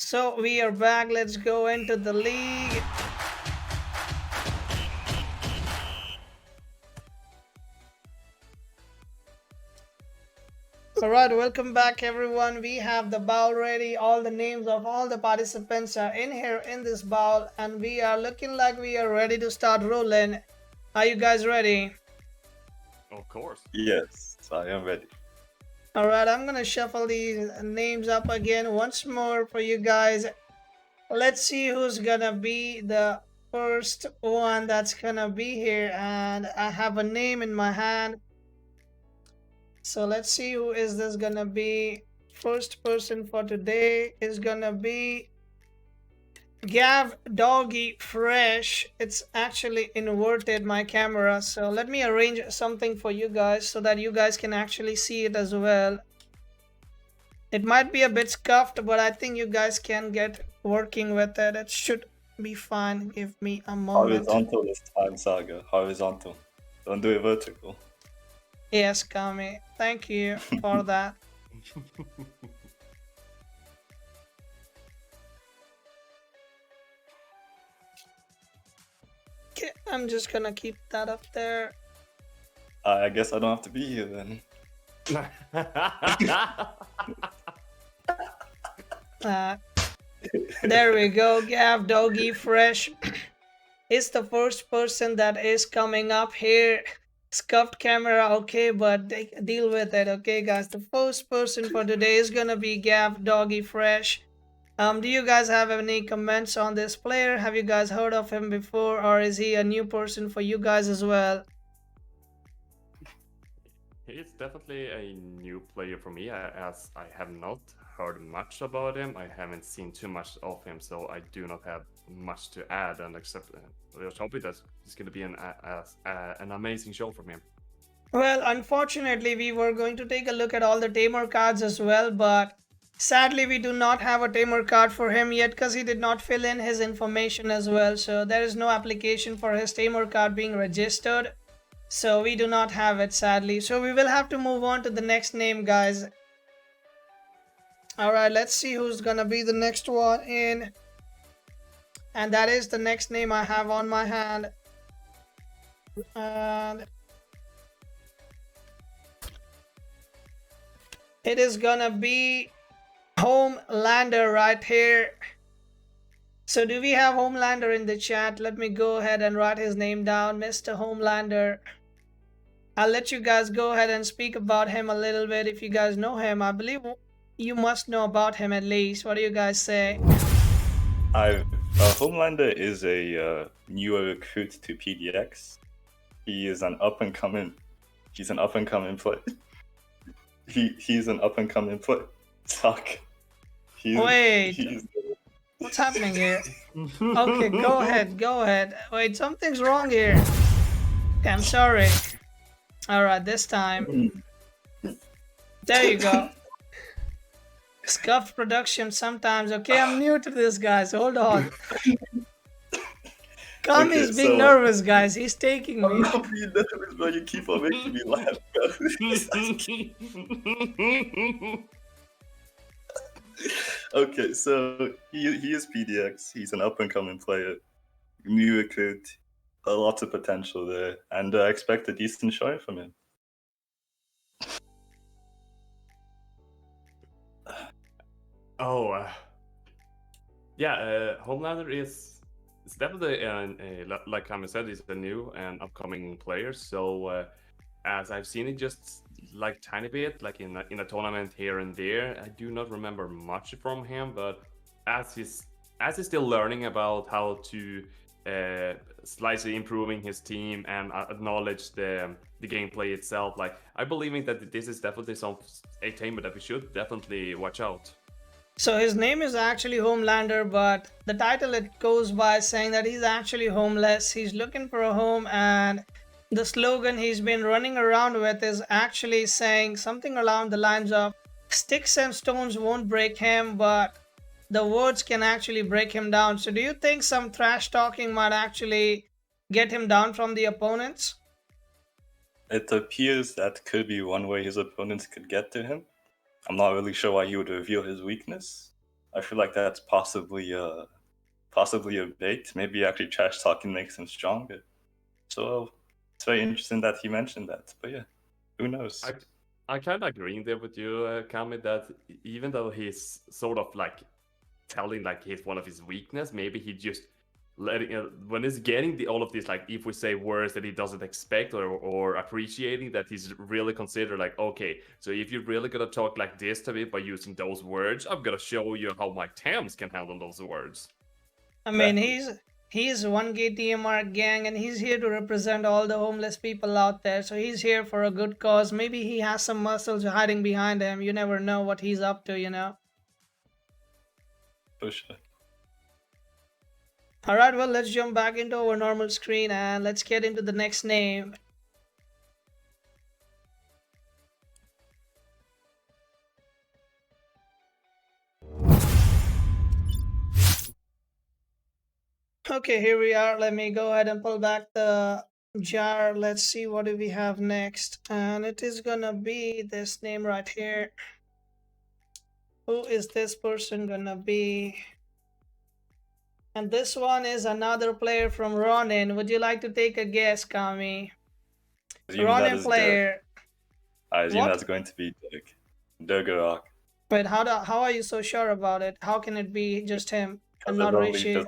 So we are back. Let's go into the league. Alright, welcome back everyone. We have the bowl ready. All the names of all the participants are in here in this bowl, and we are looking like we are ready to start rolling. Are you guys ready? Of course. Yes, I am ready. Alright, I'm gonna shuffle these names up again once more for you guys. Let's see who's gonna be the first one that's gonna be here, and I have a name in my hand. So let's see who is this gonna be. First person for today is gonna be Gavdougiefresh. It's actually inverted my camera, so let me arrange something for you guys so that you guys can actually see it as well. It might be a bit scuffed, but I think you guys can get working with it. It should be fine. Give me a moment. Horizontal this time, Saga. Horizontal. Don't do it vertical. Yes, Gami. Thank you for that. Okay, I'm just gonna keep that up there. I guess I don't have to be here then. There we go. Gavdougiefresh is the first person that is coming up here. Scuffed camera, okay, but deal with it, okay, guys. The first person for today is gonna be Gavdougiefresh. Do you guys have any comments on this player? Have you guys heard of him before, or is he a new person for you guys as well? He's definitely a new player for me, as I have not heard much about him. I haven't seen too much of him, so I do not have much to add, and except just hoping that it's going to be an amazing show from him. Well, unfortunately, we were going to take a look at all the tamer cards as well, but sadly, we do not have a tamer card for him yet because he did not fill in his information as well. So there is no application for his tamer card being registered. So we do not have it, sadly. So we will have to move on to the next name, guys. Alright, let's see who's gonna be the next one in. And that is the next name I have on my hand. And it is gonna be Homelander right here. So do we have Homelander in the chat? Let me go ahead and write his name down, Mr. Homelander. I'll let you guys go ahead and speak about him a little bit if you guys know him. I believe you must know about him at least. What do you guys say? Homelander is a newer recruit to PDX. He is an up and coming. He's an up and coming player. He's an up and coming player. Suck. Wait. What's happening here? Okay, go ahead. Wait, something's wrong here. Okay, I'm sorry. Alright, this time. There you go. Scuffed production sometimes. Okay, I'm new to this, guys. Hold on. Gami is being nervous, guys. He's taking me. I'm not being nervous, bro. You keep on making me laugh, bro. Okay, so he is PDX. He's an up-and-coming player. New recruit. A lot of potential there. And I expect a decent showing from him. Homelander is definitely like Kami said, he's a new and upcoming player. So as I've seen it just like tiny bit, like in a tournament here and there, I do not remember much from him. But as he's still learning about how to slightly improving his team and acknowledge the gameplay itself, like I believe that this is definitely a tamer that we should definitely watch out. So his name is actually Homelander, but the title it goes by saying that he's actually homeless. He's looking for a home, and the slogan he's been running around with is actually saying something along the lines of sticks and stones won't break him, but the words can actually break him down. So do you think some trash talking might actually get him down from the opponents? It appears that could be one way his opponents could get to him. I'm not really sure why he would reveal his weakness. I feel like that's possibly a bait. Maybe actually trash talking makes him stronger. So it's very interesting that he mentioned that. But yeah, who knows? I kind of agree there with you, Kami, that even though he's sort of like telling like he's one of his weakness, maybe he just letting when he's getting all of these, like if we say words that he doesn't expect or appreciating, that he's really considered like, okay, so if you're really gonna talk like this to me by using those words, I'm gonna show you how my Tams can handle those words. I mean, Exactly. he's 1K TMR gang, and he's here to represent all the homeless people out there. So he's here for a good cause. Maybe he has some muscles hiding behind him. You never know what he's up to, you know. For sure. All right, well, let's jump back into our normal screen and let's get into the next name. Okay, here we are. Let me go ahead and pull back the jar. Let's see what do we have next. And it is gonna be this name right here. Who is this person gonna be? And this one is another player from Ronin. Would you like to take a guess, Kami? I assume that Ronin is Dirk. player. I assume What? that's going to be Durk. Wait, how are you so sure about it? How can it be just him and not Rishi?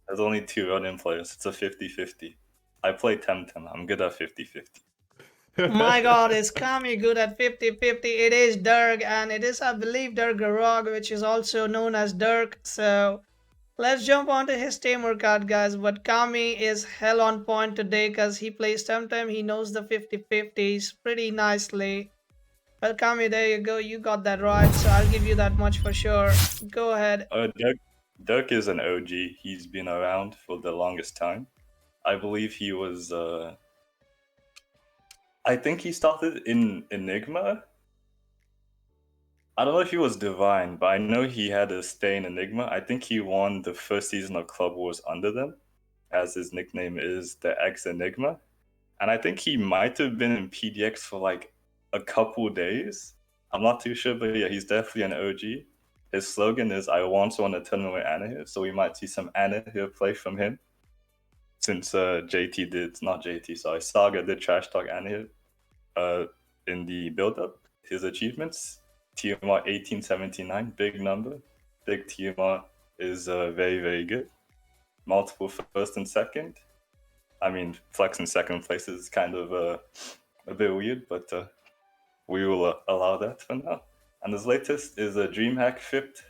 There's only 2 Ronin players. It's a 50-50. I play Temtem. I'm good at 50-50. My god, is Kami good at 50-50? It is Durk, and it is, I believe, Durk, which is also known as Durk. So let's jump onto his tamer card, guys. But Kami is hell on point today because he plays Temtem. He knows the 50-50s pretty nicely. Well, Kami, there you go. You got that right, so I'll give you that much for sure. Go ahead. Durk is an OG. He's been around for the longest time. I believe he was. I think he started in Enigma. I don't know if he was Divine, but I know he had a stay in Enigma. I think he won the first season of Club Wars under them, as his nickname is the X Enigma. And I think he might have been in PDX for like a couple days. I'm not too sure, but yeah, he's definitely an OG. His slogan is "I once won a tournament with Anna here," so we might see some Anna here play from him. Since Saga did trash talk Anna here in the build-up. His achievements, TMR 1879, big number. Big TMR is very, very good. Multiple first and second. I mean, flex in second place is kind of a bit weird, but we will allow that for now. And his latest is a DreamHack 5th,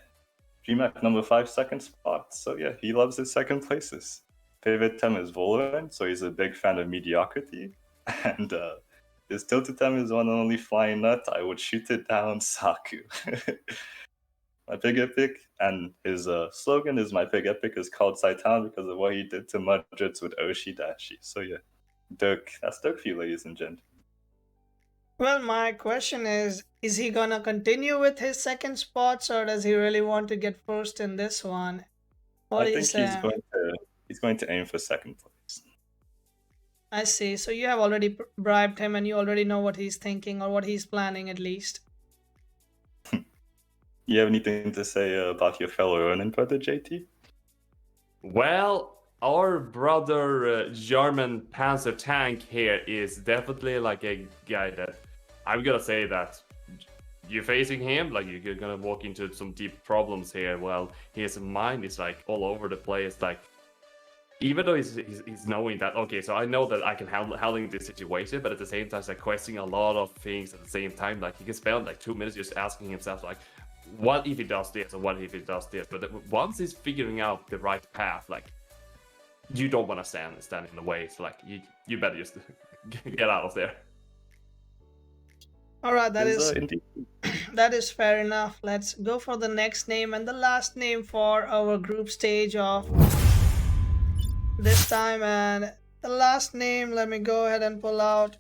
DreamHack number 5 second spot. So yeah, he loves his second places. Favorite Tem is Valorant, so he's a big fan of mediocrity. And his tilted Tem is one and only flying nut. I would shoot it down, Sarku. My big epic, and his slogan is "My big epic is called Saitan" because of what he did to Mudrits with Oshi Dashi. So yeah, Durk, that's Durk for you, ladies and gentlemen. Well, my question is he gonna continue with his second spots, or does he really want to get first in this one? What do you say? He's going to aim for second place. I see. So you have already bribed him, and you already know what he's thinking or what he's planning, at least. You have anything to say about your fellow Ronin brother, JT? Well, our brother German Panzer tank here is definitely like a guy that I'm gonna say that you're facing him, like you're gonna walk into some deep problems here. Well, his mind is like all over the place. Like even though he's knowing that, okay, so I know that I can handle this situation, but at the same time, he's like questioning a lot of things at the same time. Like he can spend like 2 minutes just asking himself like, what if he does this or what if he does this? But once he's figuring out the right path, like you don't want to stand in the way. So like you better just get out of there. All right, that is fair enough. Let's go for the next name and the last name for our group stage of this time. And the last name, let me go ahead and pull out.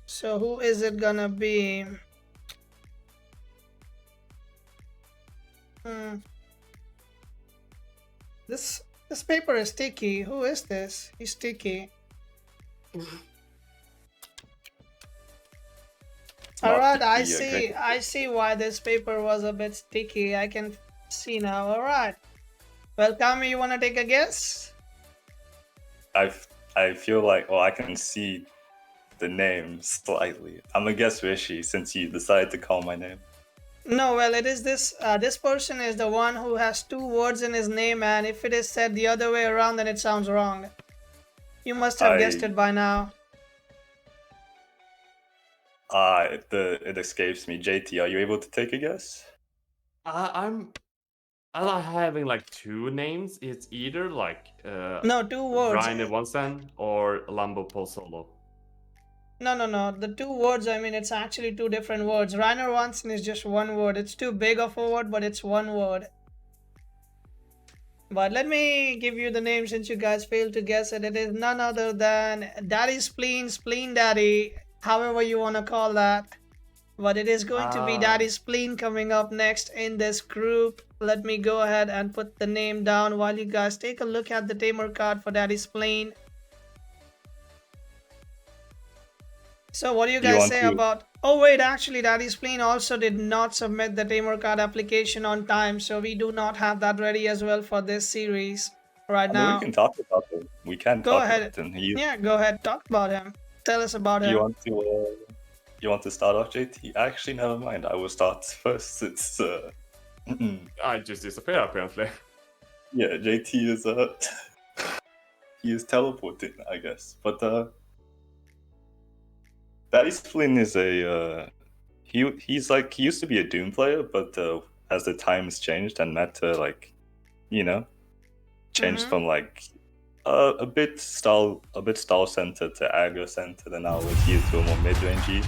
So who is it gonna be? This paper is sticky. Who is this? He's sticky. Alright, I see why this paper was a bit sticky. I can See now, alright. Well, Kami, you wanna take a guess? I feel like, I can see the name slightly. I'm gonna guess Rishi since you decided to call my name. No, well, it is this. This person is the one who has two words in his name, and if it is said the other way around, then it sounds wrong. You must have guessed it by now. It escapes me. JT, are you able to take a guess? I'm having like two names. It's either like No, two words. Reinerwahnsin or Lambo Solo. No. The two words, I mean, it's actually two different words. Reinerwahnsin is just one word. It's too big of a word, but it's one word. But let me give you the name since you guys failed to guess it. It is none other than Daddy Spleen, Spleen Daddy, however you want to call that. But it is going to be Daddy Spleen coming up next in this group. Let me go ahead and put the name down while you guys take a look at the tamer card for Daddy Spleen. So what do you guys say about... Oh wait, actually Daddy Spleen also did not submit the tamer card application on time, so we do not have that ready as well for this series right now. We can talk about him. We can go talk ahead. about him. Yeah, go ahead. Talk about him. Tell us about him. You want to start off, JT? Actually, never mind. I will start first. It's I just disappear apparently. Yeah, JT is he is teleporting, I guess. But Daddy Spleen is a he's like, he used to be a Doom player, but as the times changed and meta changed from like a bit style centered to aggro centered, and now we're here to a more mid-rangey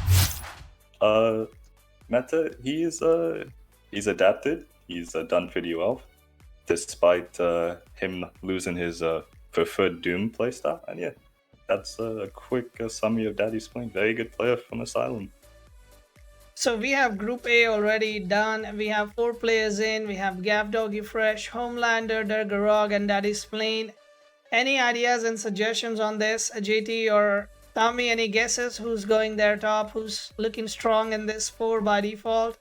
meta. He's adapted. He's done pretty well, despite him losing his preferred Doom playstyle. And yeah, that's a quick summary of Daddy Spleen. Very good player from Asylum. So we have Group A already done. We have 4 players in. We have Gavdougiefresh, Homelander, Durk, and Daddy Spleen. Any ideas and suggestions on this, JT or Tommy? Any guesses? Who's going there top? Who's looking strong in this 4 by default?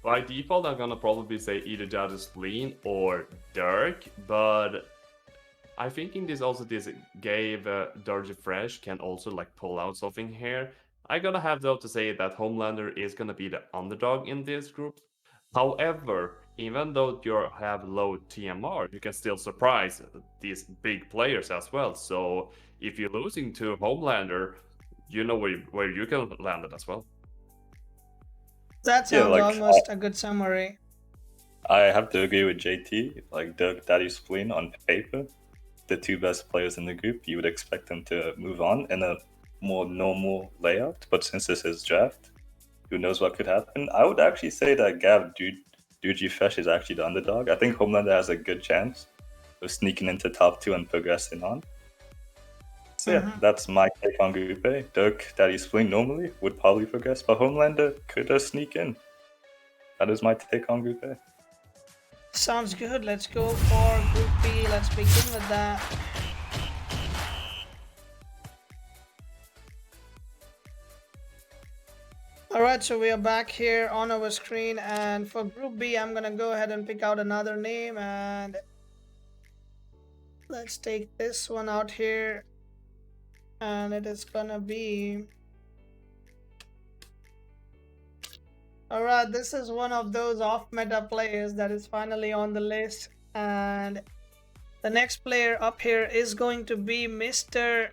By default, I'm gonna probably say either Daddy Spleen or Durk, but I think in this gave Gavdougiefresh can also like pull out something here. I'm gonna have though to say that Homelander is gonna be the underdog in this group. However, even though you have low TMR, you can still surprise these big players as well. So if you're losing to Homelander, you know where you can land it as well. That sounds almost a good summary. I have to agree with JT. Like Durk, Daddy Spleen on paper, the 2 best players in the group. You would expect them to move on in a more normal layout, but since this is draft, who knows what could happen. I would actually say that Gavdougiefresh is actually the underdog. I think Homelander has a good chance of sneaking into top 2 and progressing on. So yeah, that's my take on Group A. Durk, Daddy Spleen normally would probably progress, but Homelander could sneak in. That is my take on Group A. Sounds good. Let's go for Group B. Let's begin with that. Alright, so we are back here on our screen, and for Group B, I'm gonna go ahead and pick out another name, and let's take this one out here, and it is gonna be... Alright, this is one of those off-meta players that is finally on the list, and the next player up here is going to be Mr.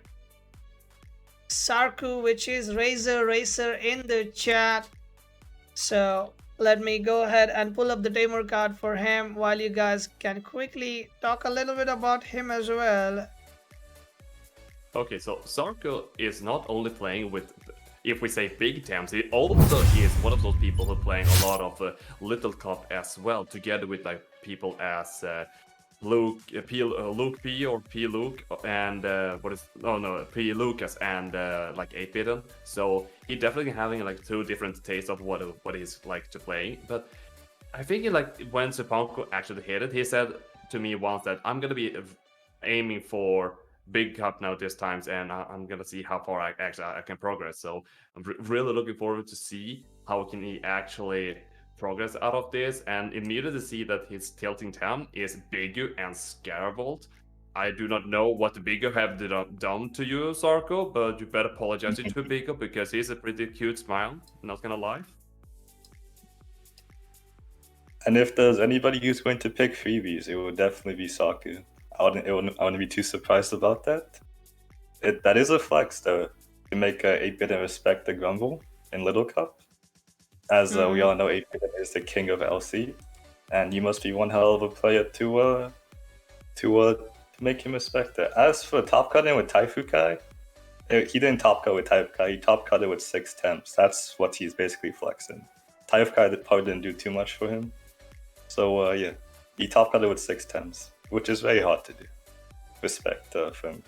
Sarku, which is Racer in the chat. So let me go ahead and pull up the tamer card for him while you guys can quickly talk a little bit about him as well. Okay, so Sarku is not only playing with, if we say big Tams, he also is one of those people who are playing a lot of Little Cup as well, together with like people as Luke P or P Luke and P Lucas and like 8-Bitten. So he definitely having like 2 different tastes of what he's like to play. But I think like when Cipanku actually hit it, he said to me once that I'm gonna be aiming for big cup now this time, and I'm gonna see how far I can progress. So I'm really looking forward to see how can he actually progress out of this, and immediately see that his tilting Tem is Bigu and Scarabolt. I do not know what the Bigu have done to you, Sarku, but you better apologize to Bigu because he's a pretty cute smile, not gonna lie. And if there's anybody who's going to pick freebies, it will definitely be Sarku. I wouldn't be too surprised about that. That is a flex, though, to make 8-bit and respect the Grumble in Little Cup. As we all know, 8-bit is the king of LC, and you must be one hell of a player to make him respect it. As for top cutting with Taifukai, he didn't top cut with Taifukai, he top cut it with 6 temps. That's what he's basically flexing. Taifukai probably didn't do too much for him. So yeah, he top cut it with 6 temps, which is very hard to do. Respect for him.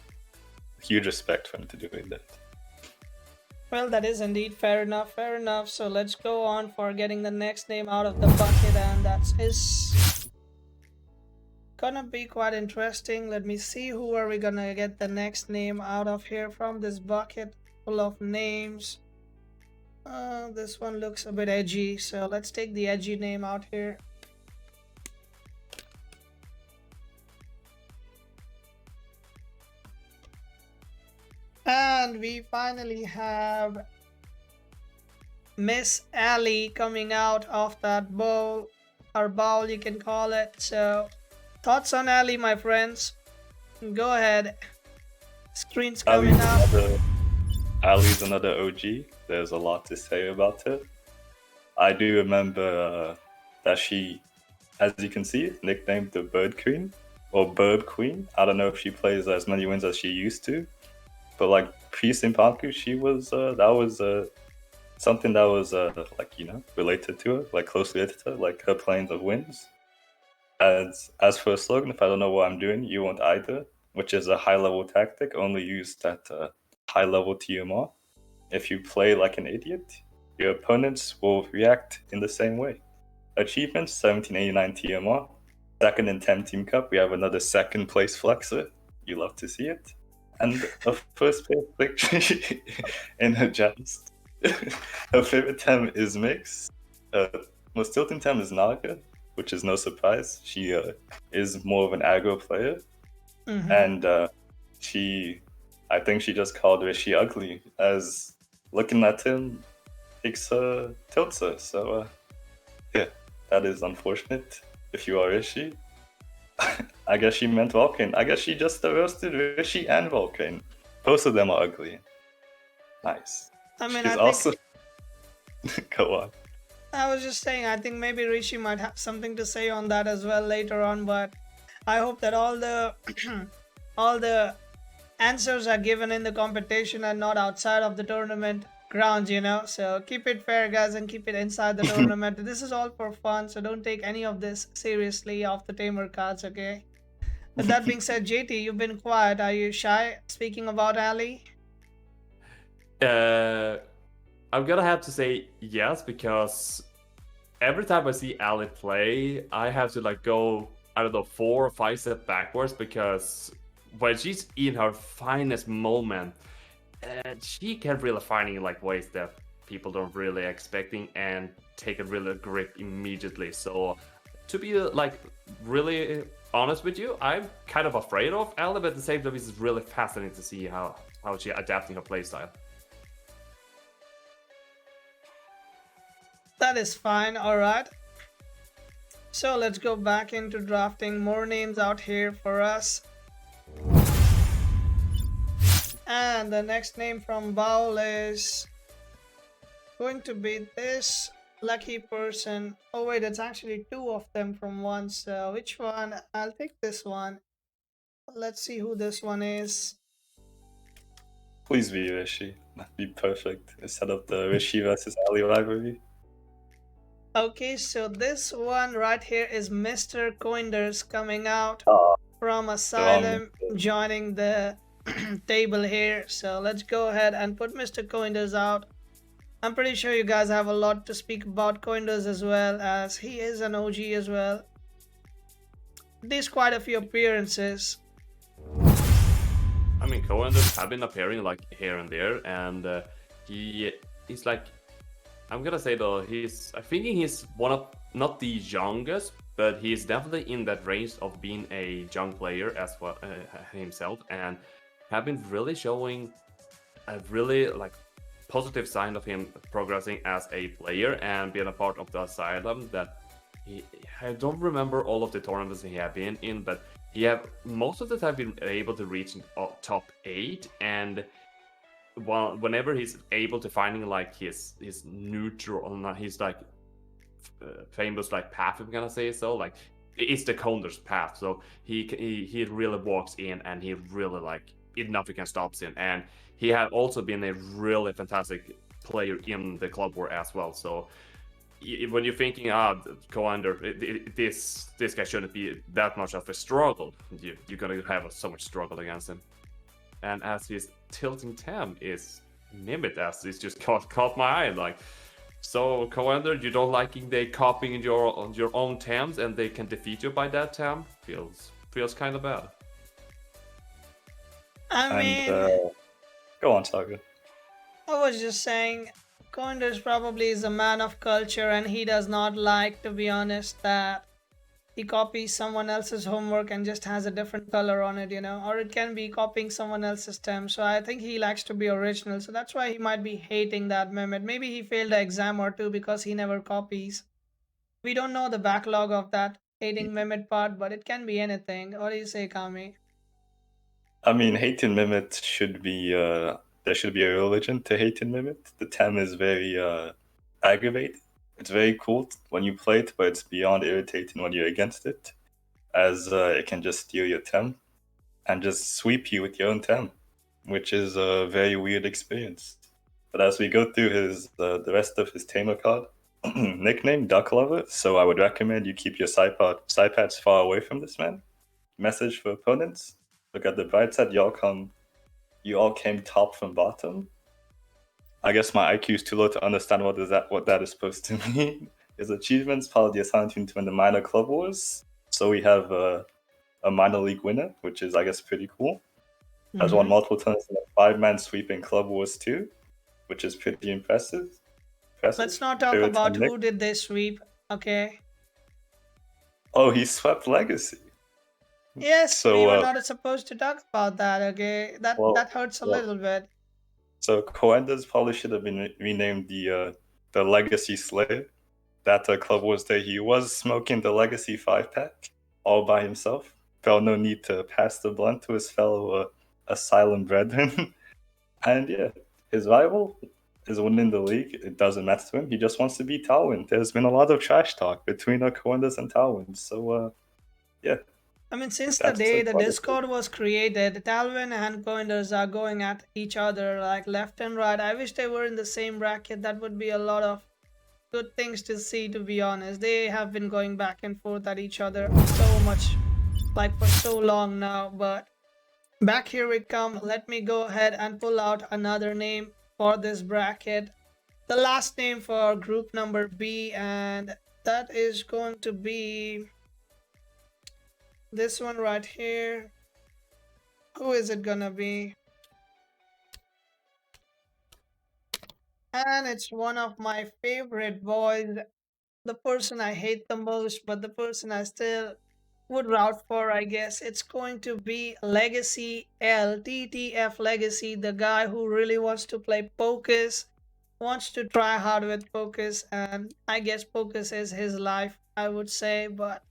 Huge respect for him to doing that. Well, that is indeed fair enough, fair enough. So let's go on for getting the next name out of the bucket, and that is gonna be quite interesting. Let me see who are we gonna get the next name out of here from this bucket full of names. This one looks a bit edgy, so let's take the edgy name out here. And we finally have Miss Allie coming out of that bowl, or bowl you can call it. So thoughts on Allie, my friends? Go ahead. Screen's coming up. Allie's another OG. There's a lot to say about it. I do remember that she, as you can see, nicknamed the Bird Queen or Bird Queen. I don't know if she plays as many wins as she used to, but like pre-Cipanku, she was that was something that was like, you know, related to her, like closely related to her, like her planes of wins. As for a slogan, if I don't know what I'm doing, you won't either, which is a high-level tactic only used at high-level TMR. If you play like an idiot, your opponents will react in the same way. Achievements, 1789 TMR. Second in Temtem Cup, we have another second place flexer. You love to see it. And a first place victory in her jams. Her favorite Tem is Mix. Most tilting Tem is Naga, which is no surprise. She is more of an aggro player. And I think she just called Rishi ugly, as looking at him takes tilts her. So yeah, that is unfortunate if you are Rishi. I guess she meant Vulcan. I guess she just roasted Rishi and Vulcan. Both of them are ugly. Nice. I mean, She's also... Go on. I was just saying, I think maybe Rishi might have something to say on that as well later on, but I hope that all the all the answers are given in the competition and not outside of the tournament grounds, you know. So keep it fair, guys, and keep it inside the tournament. This is all for fun, so don't take any of this seriously off the tamer cards, okay? With that being said, JT, you've been quiet. Are you shy speaking about Allie? I'm gonna have to say yes, because every time I see Allie play, I have to like go, I don't know, 4 or 5 steps backwards, because when she's in her finest moment, she can really finding like ways that people don't really expecting and take a real grip immediately. So to be like really honest with you, I'm kind of afraid of Albe, but at the same time it's really fascinating to see how she's adapting her playstyle. That is fine, alright. So let's go back into drafting more names out here for us. And the next name from Bowl is going to be this lucky person. Oh wait, it's actually 2 of them from one. So which one? I'll take this one. Let's see who this one is. Please be Rishi. That'd be perfect. Instead of the Rishi versus Allie rivalry. Okay, so this one right here is Mr.Koenders coming out from Asylum, joining the table here. So let's go ahead and put Mr.Koenders out. I'm pretty sure you guys have a lot to speak about Koenders as well, as he is an OG as well. There's quite a few appearances. I mean, Koenders have been appearing like here and there, and he's like I'm gonna say though, I'm thinking he's one of, not the youngest, but he's definitely in that range of being a young player as well himself, and have been really showing a really like positive sign of him progressing as a player and being a part of the asylum. That I don't remember all of the tournaments he have been in, but he have most of the time been able to reach top 8, and whenever he's able to finding like his neutral, his like famous like path, I'm gonna say so, like it's the Koenders path. So he really walks in and he really like nothing can stop him, and he had also been a really fantastic player in the club war as well. So when you're thinking, Koender, this guy shouldn't be that much of a struggle, you're gonna have so much struggle against him. And as his tilting Tem is Mimit, as it's just caught my eye, like, so Koender, you don't liking they copying your own Tems and they can defeat you by that Tem? Feels kind of bad. I mean, go on, Saga. I was just saying, Koenders probably is a man of culture, and he does not like, to be honest, that he copies someone else's homework and just has a different color on it, or it can be copying someone else's Tem. So I think he likes to be original, so that's why he might be hating that Mehmet. Maybe he failed an exam or two because he never copies. We don't know the backlog of that hating Mehmet part, but it can be anything. What do you say, Kami? I mean, hating Mimit should be there should be a religion to hating Mimit. The Tem is very aggravating. It's very cool when you play it, but it's beyond irritating when you're against it, as it can just steal your Tem and just sweep you with your own Tem, which is a very weird experience. But as we go through his the rest of his Tamer card, nickname Duck Lover, so I would recommend you keep your Sipads far away from this man. Message for opponents: look at the bright side, you all came top from bottom. I guess my IQ is too low to understand what that is supposed to mean. His achievements followed the assigned team to win the minor club wars. So we have a minor league winner, which is, I guess, pretty cool. Has won multiple tournaments in a 5-man sweep in club wars too, which is pretty impressive. Let's not talk about who did they sweep, okay? Oh, he swept Legacy. Yes, so, we were not supposed to talk about that, okay? That hurts a little bit. So Koenders probably should have been renamed the Legacy Slayer. That club was there. He was smoking the Legacy 5-pack all by himself. Felt no need to pass the blunt to his fellow Asylum brethren. And yeah, his rival is winning the league. It doesn't matter to him. He just wants to beat Talwin. There's been a lot of trash talk between Koenders and Talwin. So yeah. I mean, since the day the Discord was created, Talwin and Koenders are going at each other like left and right. I wish they were in the same bracket. That would be a lot of good things to see, to be honest. They have been going back and forth at each other so much, like for so long now. But back here we come. Let me go ahead and pull out another name for this bracket. The last name for group number B, and that is going to be this one right here. Who is it gonna be? And it's one of my favorite boys. The person I hate the most, but the person I still would route for, I guess. It's going to be Legacy LTTF Legacy, the guy who really wants to play Pocus, wants to try hard with Pocus, and I guess Pocus is his life, I would say, but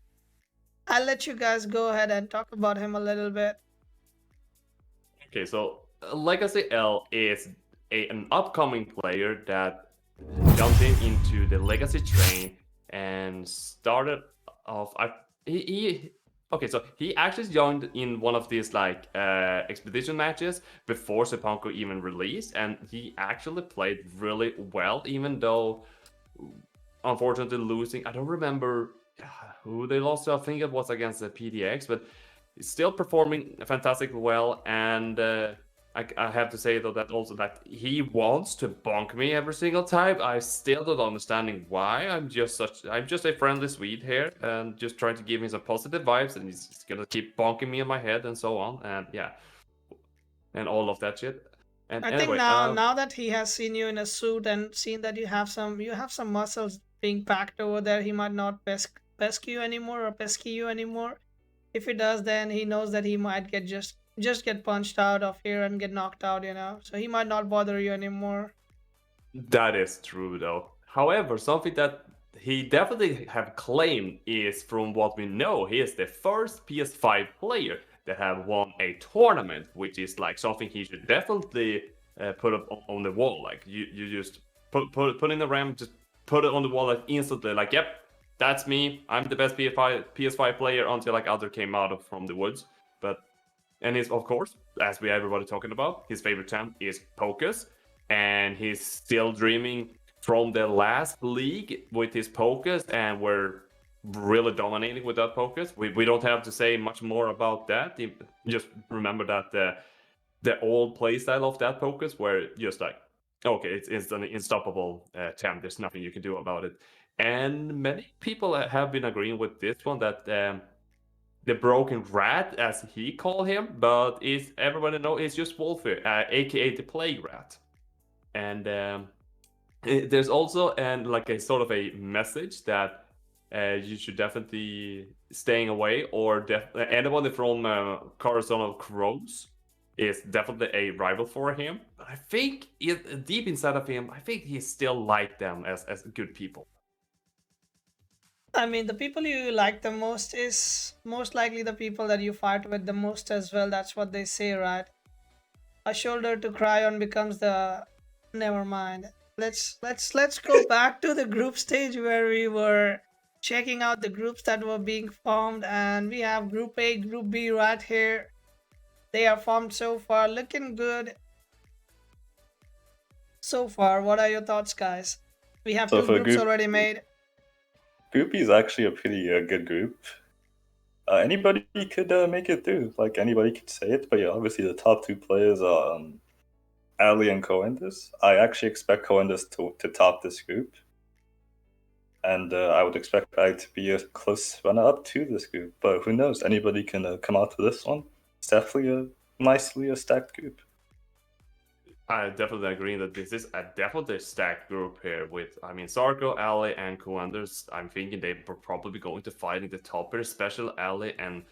I'll let you guys go ahead and talk about him a little bit. Okay, so Legacy L is an upcoming player that jumped into the Legacy train and started off. Okay, so he actually joined in one of these like expedition matches before Cipanku even released, and he actually played really well, even though unfortunately losing. I don't remember who they lost to. I think it was against the PDX, but he's still performing fantastically well. And I have to say though that also that he wants to bonk me every single time. I still don't understanding why. I'm just a friendly Swede here and just trying to give him some positive vibes, and he's gonna keep bonking me in my head and so on. And yeah, and all of that shit. And I think anyway, now that he has seen you in a suit and seen that you have some muscles being packed over there, he might not pesk you anymore or pesky you anymore. If he does, then he knows that he might get just get punched out of here and get knocked out, you know. So he might not bother you anymore. that is true, though. However, something that he definitely have claimed is, from what we know, he is the first PS5 player that have won a tournament, which is like something he should definitely put up on the wall. Like you just put in the RAM, just put it on the wall like instantly. Like, yep, that's me. I'm the best PS5 player until like other came out of from the woods. And he's, of course, as we everybody talking about, his favorite champ is Pocus, and he's still dreaming from the last league with his Pocus, and we're really dominating with that Pocus. We don't have to say much more about that. Just remember that the old playstyle of that Pocus, where just like, okay, it's an unstoppable champ. There's nothing you can do about it. And many people have been agreeing with this one that the broken rat, as he called him, but is everybody know it's just Wolfie, aka the plague rat. And there's also like a sort of a message that you should definitely staying away, or anyone from Corazon of Crows is definitely a rival for him. But I think deep inside of him, I think he still like them as good people. I mean, the people you like the most is most likely the people that you fight with the most as well. That's what they say, right? A shoulder to cry on becomes the. Never mind. Let's go back to the group stage where we were checking out the groups that were being formed, and we have Group A, Group B right here. They are formed so far, looking good. So far, what are your thoughts, guys? We have So two for groups group, already made. Group B is actually a pretty good group. Anybody could make it through. Like anybody could say it, but yeah, obviously the top two players are Allie and Koenders. I actually expect Koenders to top this group, and I would expect Allie to be a close runner-up to this group. But who knows? Anybody can come out to this one. It's definitely a nicely stacked group. I definitely agree that this is a definitely stacked group here with, I mean, Sarku, Allie, and Koenders. I'm thinking they were probably going to fight in the top here, especially Allie and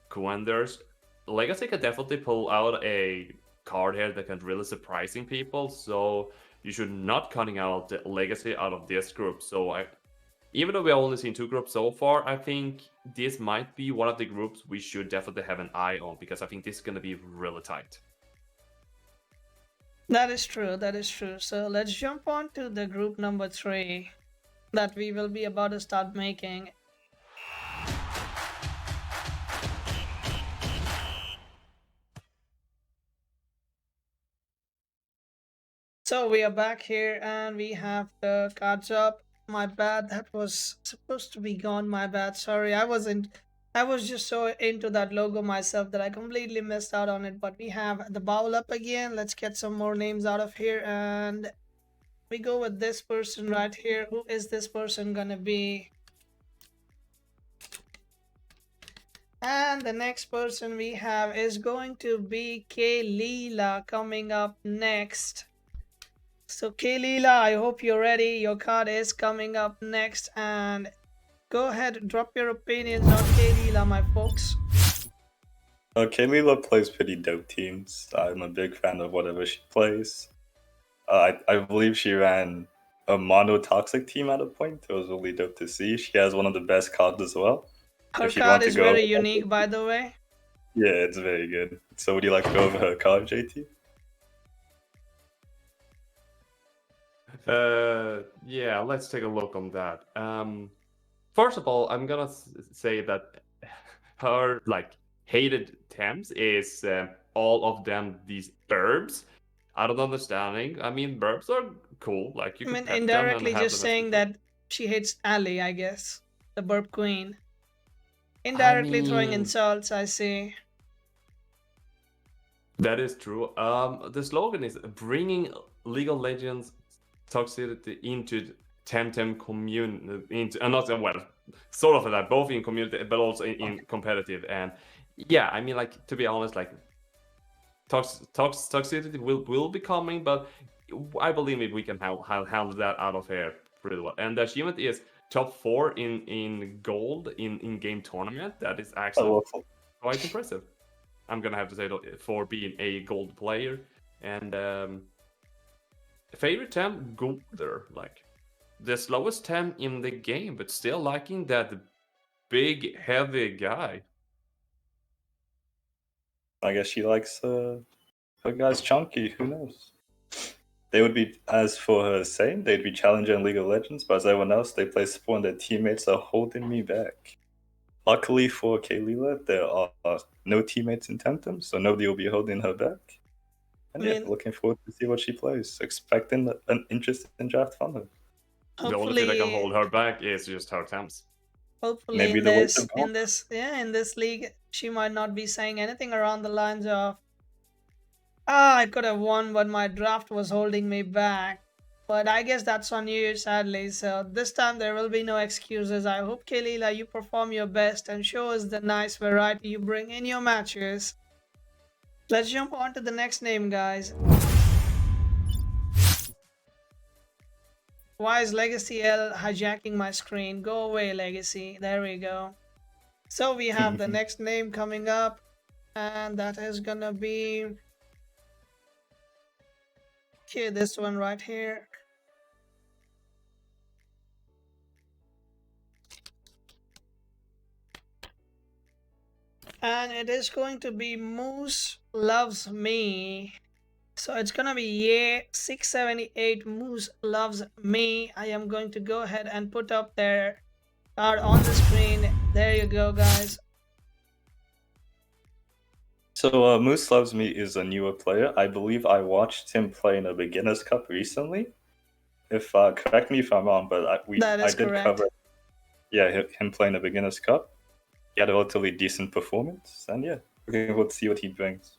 Koenders. Legacy can definitely pull out a card here that can really surprising people, so you should not cutting out the Legacy out of this group. So even though we've only seen two groups so far, I think this might be one of the groups we should definitely have an eye on, because I think this is going to be really tight. That is true. That is true. So let's jump on to the group number 3 that we will be about to start making. So we are back here and we have the cards up. My bad, that was supposed to be gone. My bad. Sorry, I was just so into that logo myself that I completely missed out on it. But we have the bowl up again. Let's get some more names out of here, and we go with this person right here. Who is this person gonna be? And the next person we have is going to be Kaylila coming up next. So Kaylila, I hope you're ready. Your card is coming up next, and go ahead, drop your opinions on Kaylila, my folks. Kaylila plays pretty dope teams. I'm a big fan of whatever she plays. I believe she ran a mono-toxic team at a point. It was really dope to see. She has one of the best cards as well. Her If you card want to is go very over- unique, by the way. Yeah, it's very good. So would you like to go over her card, JT? Yeah, let's take a look on that. First of all, I'm gonna say that her like hated Thames is all of them these burbs. I don't understanding. I mean, burbs are cool. Like you I can mean, pet them indirectly and have just them as saying friends. that she hates Allie, I guess. The burp queen. I Indirectly throwing mean, insults, I see. that is true. The slogan is bringing League of Legends toxicity into Temtem community, into not well, sort of that, both in community but also in competitive. And yeah, I mean, like to be honest, like toxicity will be coming, but I believe we can handle that out of here pretty well. And the achievement is top 4 in gold in game tournament. That is actually Awful. quite impressive. I'm gonna have to say that for being a gold player. And favorite temp, Golder, like the slowest temp in the game, but still liking that big heavy guy. I guess she likes her guys chunky. Who knows? They would be, as for her saying, they'd be challenger in League of Legends, but as everyone else, they play Spawn. Their teammates are holding me back. Luckily for Kaylila, there are no teammates in Temtem, so nobody will be holding her back. And I yeah, mean, looking forward to see what she plays. Expecting an interesting draft from her. The only thing that can hopefully, hold her back is just her temps. hopefully Maybe in the weight this of God. in this league, she might not be saying anything around the lines of, "Ah, I could have won, but my draft was holding me back." But I guess that's on you, sadly. So this time there will be no excuses. I hope, Kaylila, you perform your best and show us the nice variety you bring in your matches. Let's jump on to the next name, guys. Why is Legacy L hijacking my screen? Go away, Legacy. There we go. So we have the next name coming up, and that is gonna be... Okay, this one right here. And it is going to be Mooselovesme. So it's gonna be yeah 678 Moose loves me. I am going to go ahead and put up their card on the screen. There you go, guys. So Moose Loves Me is a newer player. I believe I watched him play in a Beginners Cup recently. If correct me if I'm wrong, but That I is did correct. cover, yeah, him playing a Beginners Cup. He had a relatively decent performance, and yeah, looking forward to see what he brings.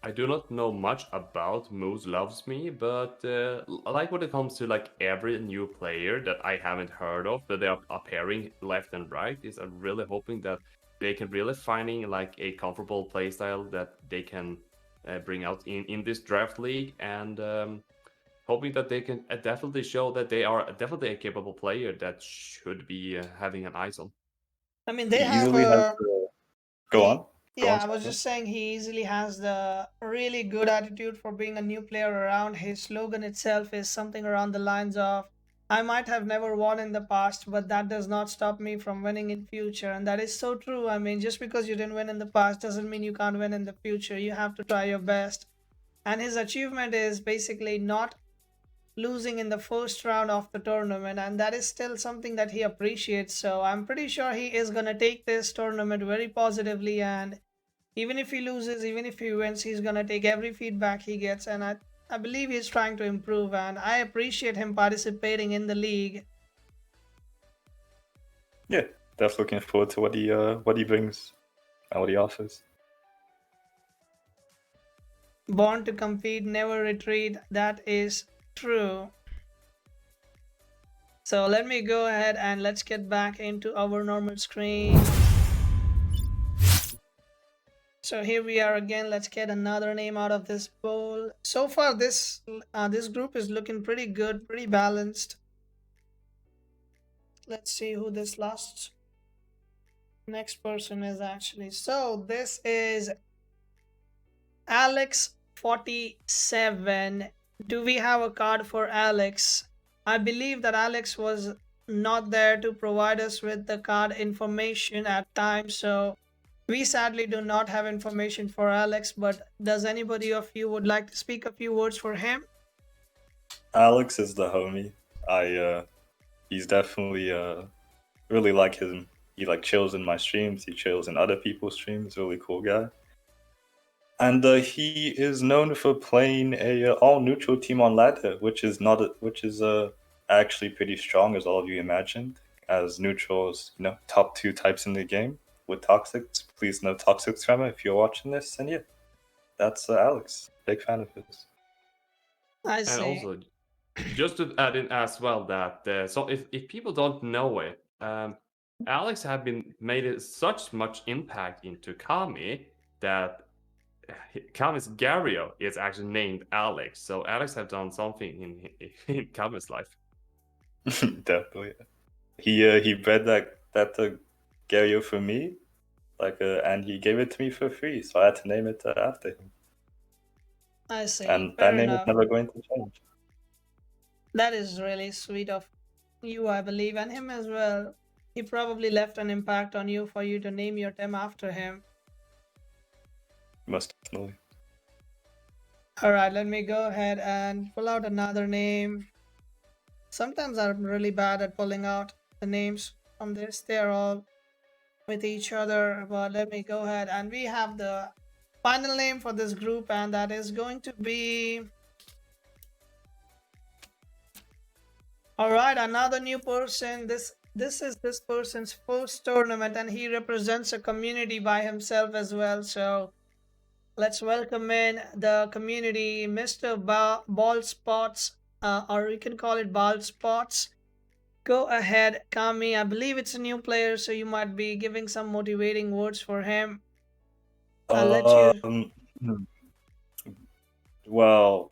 I do not know much about Moose Loves Me, but like when it comes to like every new player that I haven't heard of, that they are appearing left and right, is I'm really hoping that they can really finding like a comfortable playstyle that they can bring out in this draft league, and hoping that they can definitely show that they are definitely a capable player that should be having an eyes on. I mean, He they have easily has the... Go on. Go yeah, on, I was Sarku. just saying he easily has the really good attitude for being a new player around. His slogan itself is something around the lines of, I might have never won in the past, but that does not stop me from winning in future. And that is so true. I mean, just because you didn't win in the past doesn't mean you can't win in the future. You have to try your best. And his achievement is basically not losing in the first round of the tournament, and that is still something that he appreciates. So I'm pretty sure he is going to take this tournament very positively, and even if he loses, even if he wins, he's going to take every feedback he gets, and I believe he's trying to improve, and I appreciate him participating in the league. Yeah, definitely looking forward to what he brings and what he offers. Born to compete, never retreat. That is true. So let me go ahead and let's get back into our normal screen. So here we are again. Let's get another name out of this bowl. So far, this group is looking pretty good, pretty balanced. Let's see who this next person is actually. So this is Alex 47. Do we have a card for Alex? I believe that Alex was not there to provide us with the card information at times, so we sadly do not have information for Alex, but does anybody of you would like to speak a few words for him? Alex is the homie. He's definitely really like him. He like chills in my streams. He chills in other people's streams. Really cool guy. And he is known for playing a all neutral team on ladder, which is actually pretty strong, as all of you imagined. As neutrals, top 2 types in the game with Toxics. Please no Toxics Tremor if you're watching this. And yeah, that's Alex. Big fan of his. I And see. also, just to add in as well that so if people don't know it, Alex have been made such much impact into Kami that Kami's Gario is actually named Alex, so Alex have done something in Kami's life. Definitely. He bred that Gario for me, and he gave it to me for free, so I had to name it after him. I see. And Fair that name enough. is never going to change. That is really sweet of you, I believe, and him as well. He probably left an impact on you for you to name your team after him. Most definitely. All right, let me go ahead and pull out another name. Sometimes I'm really bad at pulling out the names from this. They're all with each other, but let me go ahead and we have the final name for this group, and that is going to be... All right, another new person. This is this person's first tournament, and he represents a community by himself as well. So let's welcome in the community, Mr. Baldspots, or you can call it Baldspots. Go ahead, Kami. I believe it's a new player, so you might be giving some motivating words for him. I'll let you. Well,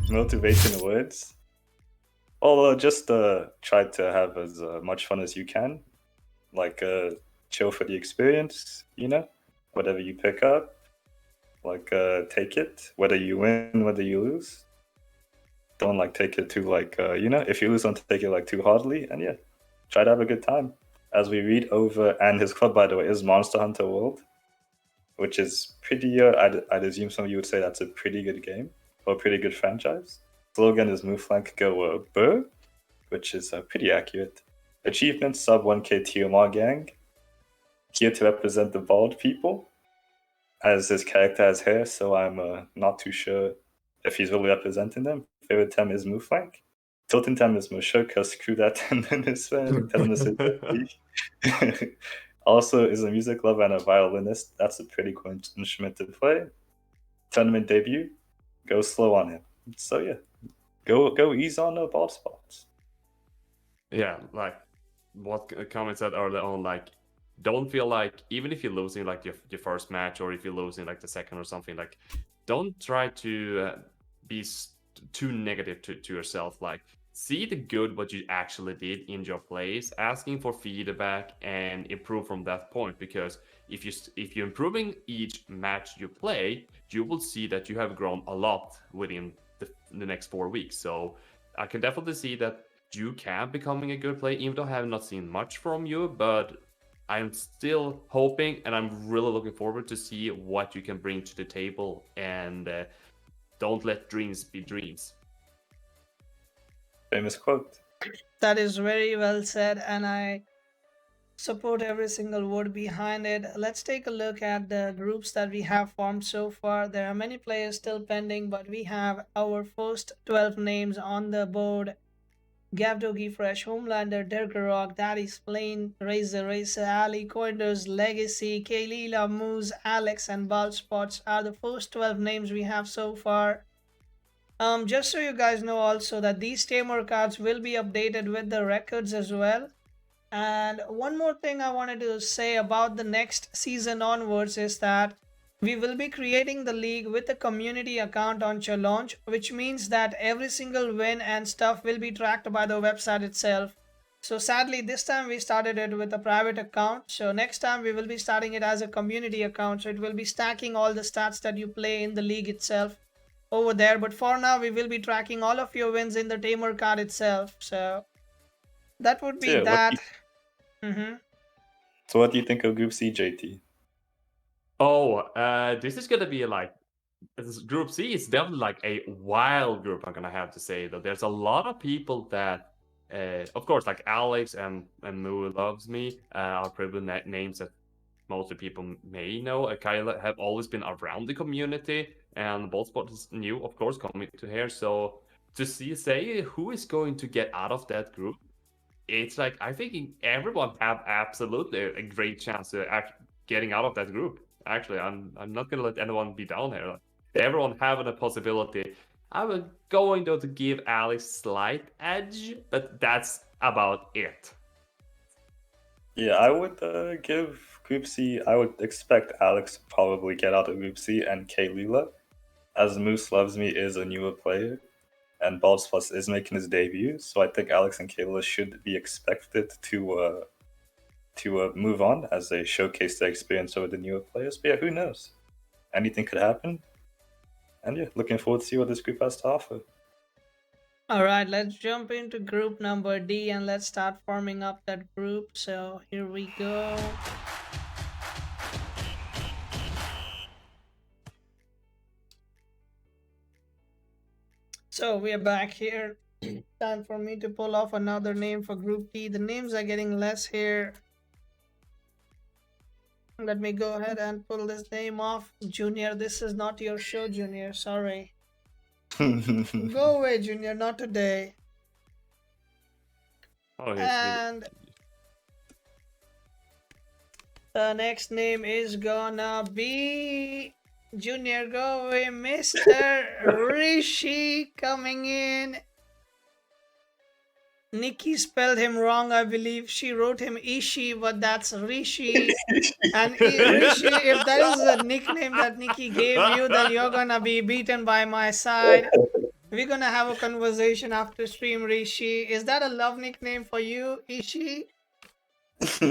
motivation words. Just try to have as much fun as you can. Chill for the experience, whatever you pick up, take it, whether you win, whether you lose. Don't take it too if you lose, don't take it too hardly, and try to have a good time. As we read over, and his club, by the way, is Monster Hunter World, which is pretty. I'd assume some of you would say that's a pretty good game or a pretty good franchise. Slogan is Move Flank Go Burr, which is pretty accurate. Achievement sub 1k TMR gang. Here to represent the bald people, as his character has hair, so I'm not too sure if he's really representing them. Favorite tem is Move Flank. Tilting tem is Moshe, because screw that tendon is telling us Also is a music lover and a violinist. That's a pretty cool instrument to play. Tournament debut, go slow on him. So go ease on the Baldspots. Yeah, like what comment said earlier on, don't feel like, even if you're losing your first match, or if you're losing the second or something, don't try to be too negative to yourself. See the good what you actually did in your plays, asking for feedback and improve from that point, because if you're improving each match you play, you will see that you have grown a lot within the next 4 weeks. So I can definitely see that you can becoming a good player, even though I have not seen much from you, but I'm still hoping, and I'm really looking forward to see what you can bring to the table, and don't let dreams be dreams. Famous quote. That is very well said, and I support every single word behind it. Let's take a look at the groups that we have formed so far. There are many players still pending, but we have our first 12 names on the board. Gavdougiefresh, Homelander, Durk, Daddy, Spleen, Racer, Allie, Koenders, Legacy, Kaylila, Moose, Alx, and Baldspots are the first 12 names we have so far. Just so you guys know also that these tamer cards will be updated with the records as well. And one more thing I wanted to say about the next season onwards is that we will be creating the league with a community account on Challenge, which means that every single win and stuff will be tracked by the website itself. So sadly, this time we started it with a private account. So next time we will be starting it as a community account. So it will be stacking all the stats that you play in the league itself over there. But for now, we will be tracking all of your wins in the tamer card itself. So that would be that. So what do you think of Group C, JT? This is gonna be Group C is definitely a wild group, I'm gonna have to say. That there's a lot of people that, of course, Alex and Mooselovesme are probably names that most people may know. Kaylila have always been around the community, and Baldspots is new, of course, coming to here. So to say who is going to get out of that group, it's I think everyone have absolutely a great chance to getting out of that group. Actually, I'm not gonna let anyone be down here. Everyone having a possibility. I'm going though to give Alex slight edge, but that's about it. Yeah, I would give Group C, I would expect Alex to probably get out of Group C and Kaylila, as Mooselovesme is a newer player, and Baldspots is making his debut, so I think Alex and Kaylila should be expected to move on as they showcase their experience over the newer players. But yeah, who knows? Anything could happen. And yeah, looking forward to see what this group has to offer. Alright, let's jump into group number D and let's start forming up that group. So here we go. So we are back here. Time for me to pull off another name for group D. The names are getting less here. Let me go ahead and pull this name off. Junior, this is not your show, Junior. Sorry. Go away, Junior. Not today. Oh, And the next name is gonna be Junior. Go away, Mr.Rishi coming in. Nikki spelled him wrong, I believe. She wrote him Ishi, but that's Rishi. And Rishi, if that is a nickname that Nikki gave you, then you're gonna be beaten by my side. We're gonna have a conversation after stream, Rishi. Is that a love nickname for you, Ishi? We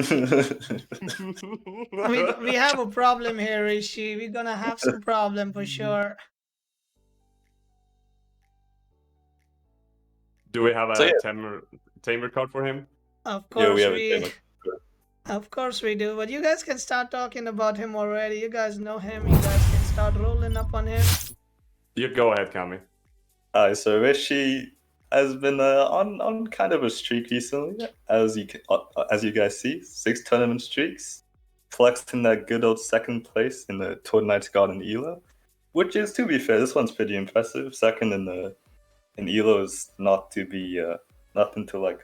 have a problem here, Rishi. We're gonna have some problem for sure. Do we have a So, yeah. tamer card for him? Of course have a we demo. Of course we do, but you guys can start talking about him already. You guys know him. You guys can start rolling up on him. You go ahead, Gami. So Rishi has been on kind of a streak recently, as you guys see, 6 tournament streaks, flexing that good old second place in the Tour Knights Garden ELO, which is, to be fair, this one's pretty impressive. Second in ELO is not to be nothing to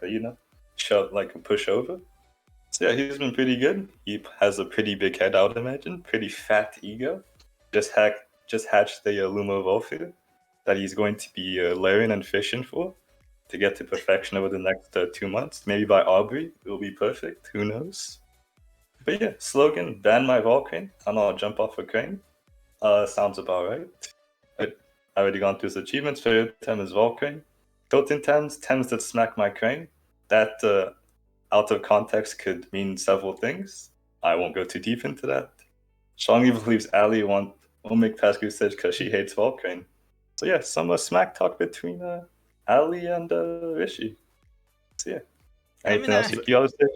push over. So yeah, he's been pretty good. He has a pretty big head, I would imagine, pretty fat ego. Just hatched the Luma Volfir that he's going to be layering and fishing for to get to perfection over the next 2 months. Maybe by Aubrey, it'll be perfect. Who knows? But yeah, slogan, ban my Volcrane, and I'll jump off a crane. Sounds about right. I already gone through his achievements. Favorite Tem is Volcrane. Tilting Tems that smack my crane. That, out of context, could mean several things. I won't go too deep into that. Strongly believes Allie won't make past group stage because she hates Volcrane. So yeah, some smack talk between Allie and Rishi. So yeah. Anything else you other say?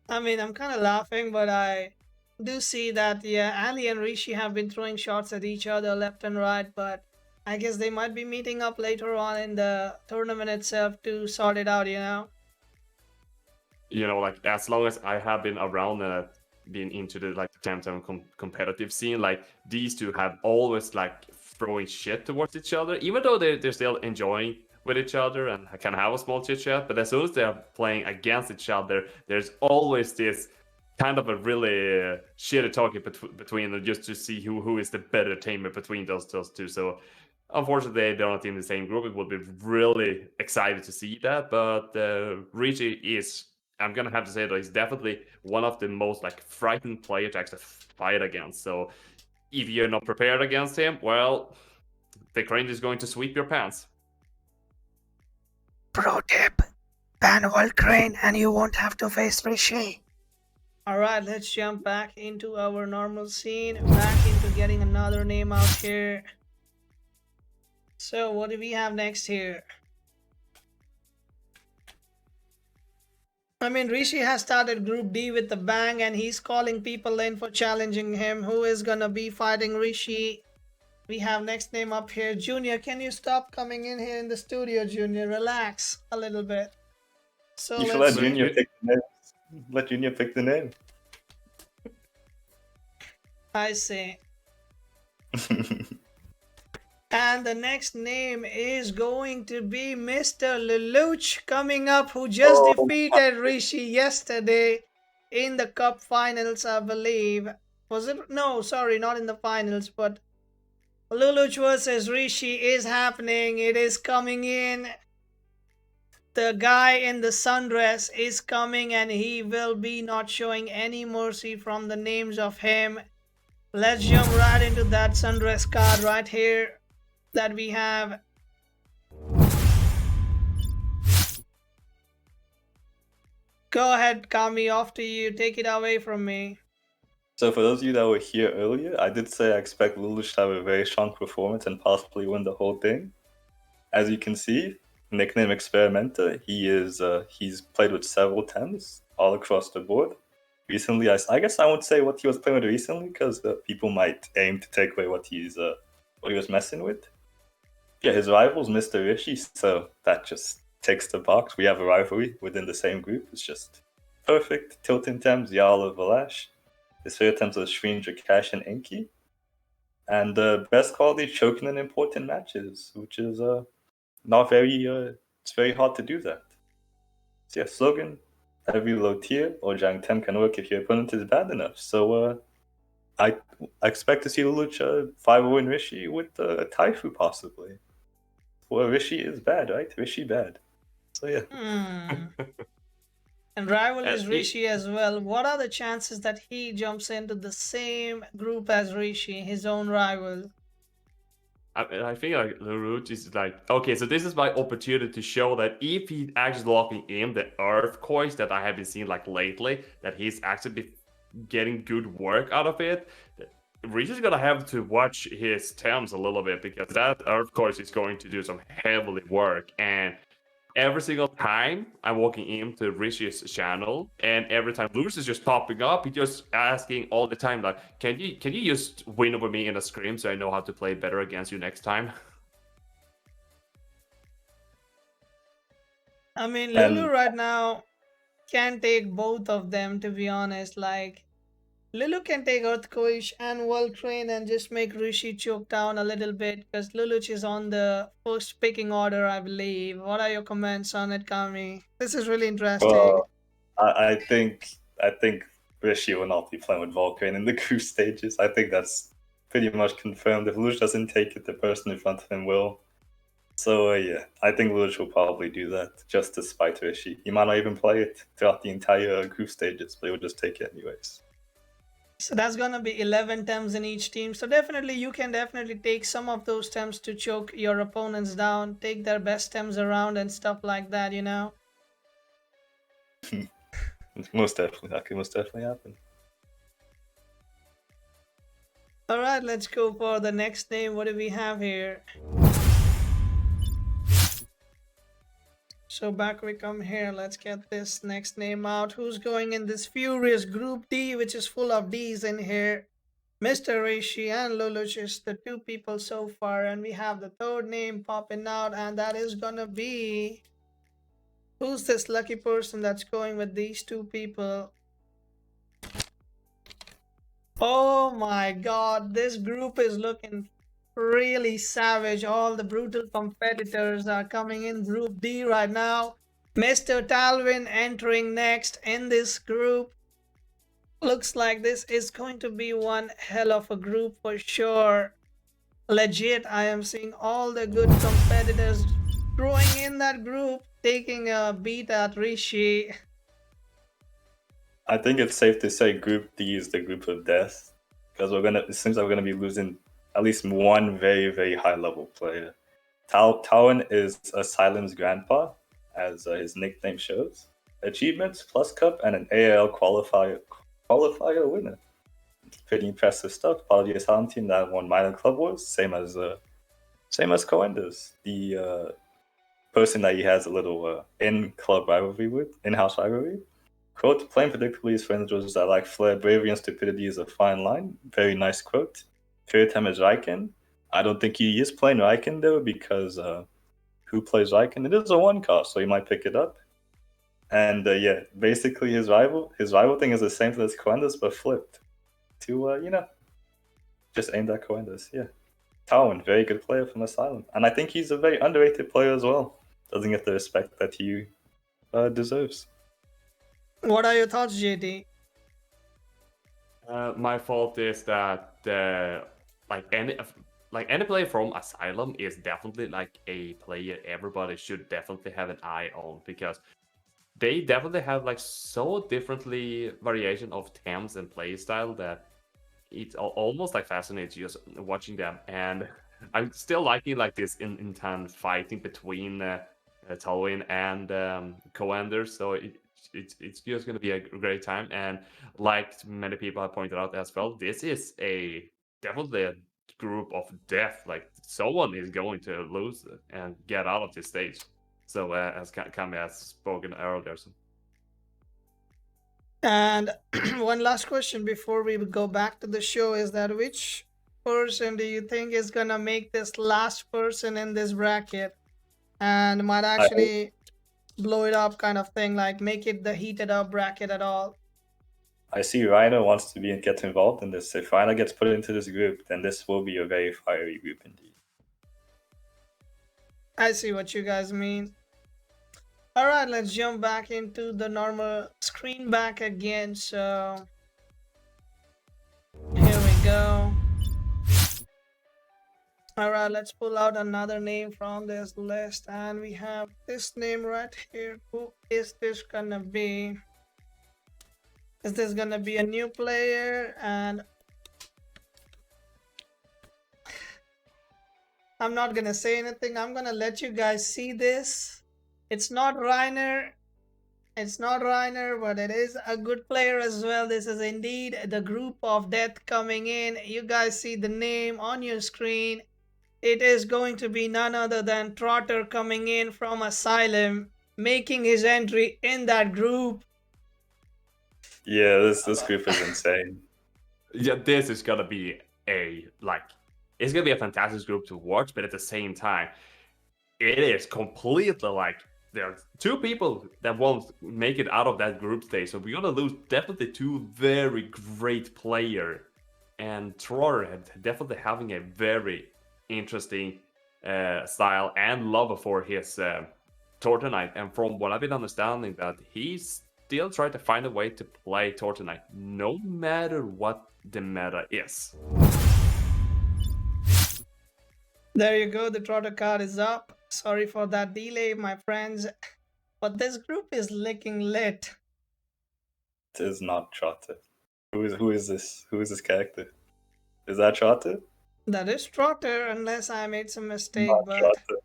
I mean, I'm kind of laughing, but I do see that, yeah, Allie and Rishi have been throwing shots at each other left and right, but I guess they might be meeting up later on in the tournament itself to sort it out, you know? You know, like, as long as I have been around and been into the Temtem competitive scene, like, these two have always throwing shit towards each other, even though they're still enjoying with each other and can have a small chit chat. But as soon as they're playing against each other, there's always this kind of a really shitty talking between them, just to see who is the better tamer between those two. So unfortunately, they're not in the same group. It would be really excited to see that. But Rishi is, I'm gonna have to say that he's definitely one of the most frightened players to actually fight against. So if you're not prepared against him, well, the crane is going to sweep your pants. Pro tip, ban Volcrane and you won't have to face Rishi. Alright, let's jump back into our normal scene, back into getting another name out here. So what do we have next here? I mean, Rishi has started Group D with the bang and he's calling people in for challenging him. Who is gonna be fighting Rishi? We have next name up here. Junior, can you stop coming in here in the studio, Junior? Relax a little bit. So you should let Junior pick the name. Let Junior pick the name. I see. And the next name is going to be Mr. Lelouch coming up, who just defeated Rishi yesterday in the cup finals, I believe. Was it? No, sorry, not in the finals, but Lelouch versus Rishi is happening. It is coming in. The guy in the sundress is coming and he will be not showing any mercy from the names of him. Let's jump right into that sundress card right here that we have. Go ahead, Gami, off to you. Take it away from me. So for those of you that were here earlier, I did say I expect Luluch to have a very strong performance and possibly win the whole thing. As you can see, nickname Experimenter, he's played with several Tems all across the board. Recently, I guess I won't say what he was playing with recently because people might aim to take away what he was messing with. Yeah, his rival's Mr.Rishi, so that just ticks the box. We have a rivalry within the same group. It's just perfect. Tilting Tems, Yala, Valash. His favorite Tems are Shringer, Cash, and Inky. And best quality choking in important matches, which is not very, it's very hard to do that. So yeah, slogan, every low tier or Jang Tem can work if your opponent is bad enough. So I expect to see Luluch 5-0 Rishi with Taifu possibly. Well, Rishi is bad, right? Rishi bad. So yeah. And rival is Rishi as well. What are the chances that he jumps into the same group as Rishi, his own rival? I think like Luch is like, okay, so this is my opportunity to show that if he's actually locking in the Earth coins that I have been seeing like lately, that he's actually getting good work out of it. Rishi's gonna have to watch his Tems a little bit because that Earth course is going to do some heavily work. And every single time I'm walking into Rishi's channel, and every time Luce is just popping up, he's just asking all the time, like, can you just win over me in a scrim so I know how to play better against you next time? I mean, Lulu right now can take both of them, to be honest. Like, Lulu can take Earthquake and World Train and just make Rishi choke down a little bit because Luluch is on the first picking order, I believe. What are your comments on it, Kami? This is really interesting. Well, I think Rishi will not be playing with Volcrane in the group stages. I think that's pretty much confirmed. If Luch doesn't take it, the person in front of him will. So yeah, I think Luch will probably do that just to spite Rishi. He might not even play it throughout the entire group stages, but he will just take it anyways. So that's gonna be 11 Tems in each team. So definitely you can definitely take some of those Tems to choke your opponents down, take their best Tems around and stuff like that, you know? Most definitely, that could most definitely happen. Alright, let's go for the next name. What do we have here? So back we come here. Let's get this next name out. Who's going in this furious group D, which is full of D's in here? Mr.Rishi and Luluch is the two people so far, and we have the third name popping out, and that is gonna be... Who's this lucky person that's going with these two people? Oh my god, this group is looking really savage. All the brutal competitors are coming in group D right now. Mr. Talwin entering next in this group. Looks like this is going to be one hell of a group for sure. Legit, I am seeing all the good competitors throwing in that group, taking a beat at Rishi. I think it's safe to say Group D is the group of death because it seems like we're gonna be losing at least one very, very high level player. Talwin is Asylum's grandpa, as his nickname shows. Achievements, Plus Cup, and an AL qualifier winner. Pretty impressive stuff. Part of the Asylum team that won minor club wars, same as Koenders, the person that he has a little in-club rivalry with, in-house rivalry. Quote, playing predictably is friends was I like flair, bravery, and stupidity is a fine line. Very nice quote. Favorite time is Riken. I don't think he is playing Riken though, because who plays Riken? It is a 1-cost, so he might pick it up. And yeah, basically his rival thing is the same thing as Koenders, but flipped. To just aimed at Koenders, yeah. Talwin, very good player from Asylum. And I think he's a very underrated player as well. Doesn't get the respect that he deserves. What are your thoughts, JD? My fault is that like any player from Asylum is definitely like a player everybody should definitely have an eye on, because they definitely have like so differently variation of Thames and playstyle that it's almost like fascinating just watching them. And I'm still liking like this in time fighting between Talwin and Koenders, so it's just gonna be a great time. And like many people have pointed out as well, this is definitely a group of death. Like someone is going to lose and get out of this stage. So as Kami has spoken earlier. So. And one last question before we go back to the show is that which person do you think is gonna make this last person in this bracket and might actually blow it up, kind of thing, like make it the heated up bracket at all? I see Reiner wants to get involved in this. If Reiner gets put into this group, then this will be a very fiery group indeed. I see what you guys mean. Alright, let's jump back into the normal screen back again. So here we go. Alright, let's pull out another name from this list, and we have this name right here. Who is this gonna be? Is this gonna be a new player? And I'm not gonna say anything. I'm gonna let you guys see this. It's not Reiner. It's not Reiner, but it is a good player as well. This is indeed the group of death coming in. You guys see the name on your screen. It is going to be none other than Trotter coming in from Asylum, making his entry in that group. Yeah, this group is insane. Yeah, this is gonna be it's gonna be a fantastic group to watch, but at the same time, it is completely like there are two people that won't make it out of that group stage, so we're gonna lose definitely two very great players. And Trotter definitely having a very interesting style and love for his Tortonite. And from what I've been understanding, that he's still trying to find a way to play Tortonite, no matter what the meta is. There you go, the Trotter card is up. Sorry for that delay, my friends. But this group is looking lit. It is not Trotter. Who is this? Who is this character? Is that Trotter? That is Trotter, unless I made some mistake. Not But Trotter.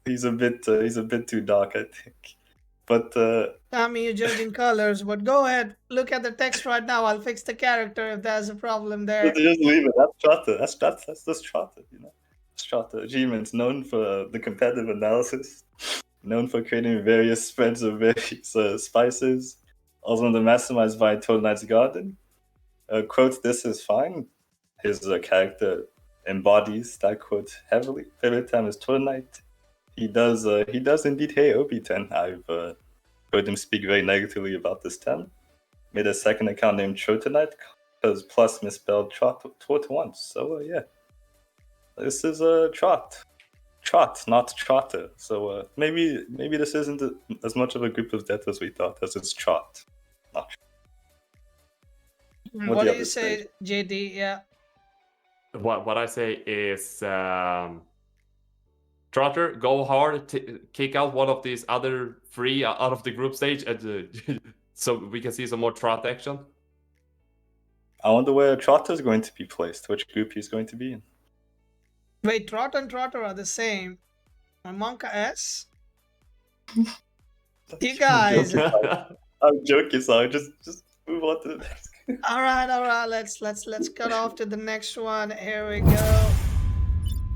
He's a bit too dark, I think. But I mean, you're judging colors. But go ahead, look at the text right now. I'll fix the character if there's a problem there. just leave it. That's Trotter. That's just Trotter. You know, it's Trotter. Achievements known for the competitive analysis, known for creating various spreads of various spices. Also, the masterminds by Toadnight's Garden. Quote, "This is fine." His character embodies that quote heavily. Favorite time is Toadnight. He does indeed hate Obi-10. I've heard him speak very negatively about this 10. Made a second account named Trotonite because plus misspelled Trot once. So yeah, this is a Trot, not Trotter. So maybe this isn't as much of a group of death as we thought, as it's Trot, not Trot. What do you say, JD? Yeah. What I say is Trotter, go hard, kick out one of these other three out of the group stage, and so we can see some more Trot action. I wonder where Trotter is going to be placed, which group he's going to be in. Wait, Trot and Trotter are the same. Monka S? You guys. I'm joking, so just move on to the next. All right. Let's cut off to the next one. Here we go.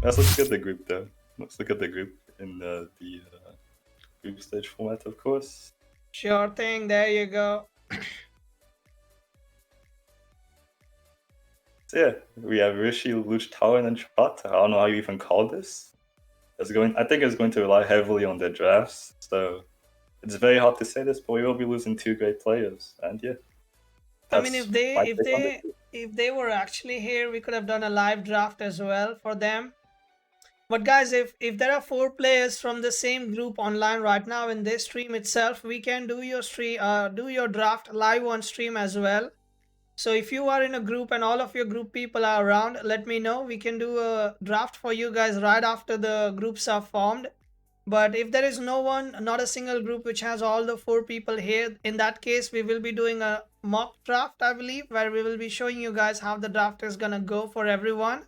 Let's look at the group though. Let's look at the group in the group stage format, of course. Sure thing. There you go. So yeah, we have Rishi, Luch, Talwin, and Trotter. I don't know how you even call this. I think it's going to rely heavily on their drafts. So it's very hard to say this, but we will be losing two great players. And yeah. I mean, if they were actually here, we could have done a live draft as well for them. But guys, if there are 4 players from the same group online right now in this stream itself, we can do your draft live on stream as well. So if you are in a group and all of your group people are around, let me know. We can do a draft for you guys right after the groups are formed. But if there is no one, not a single group which has all the 4 people here, in that case, we will be doing a mock draft, I believe, where we will be showing you guys how the draft is gonna go for everyone.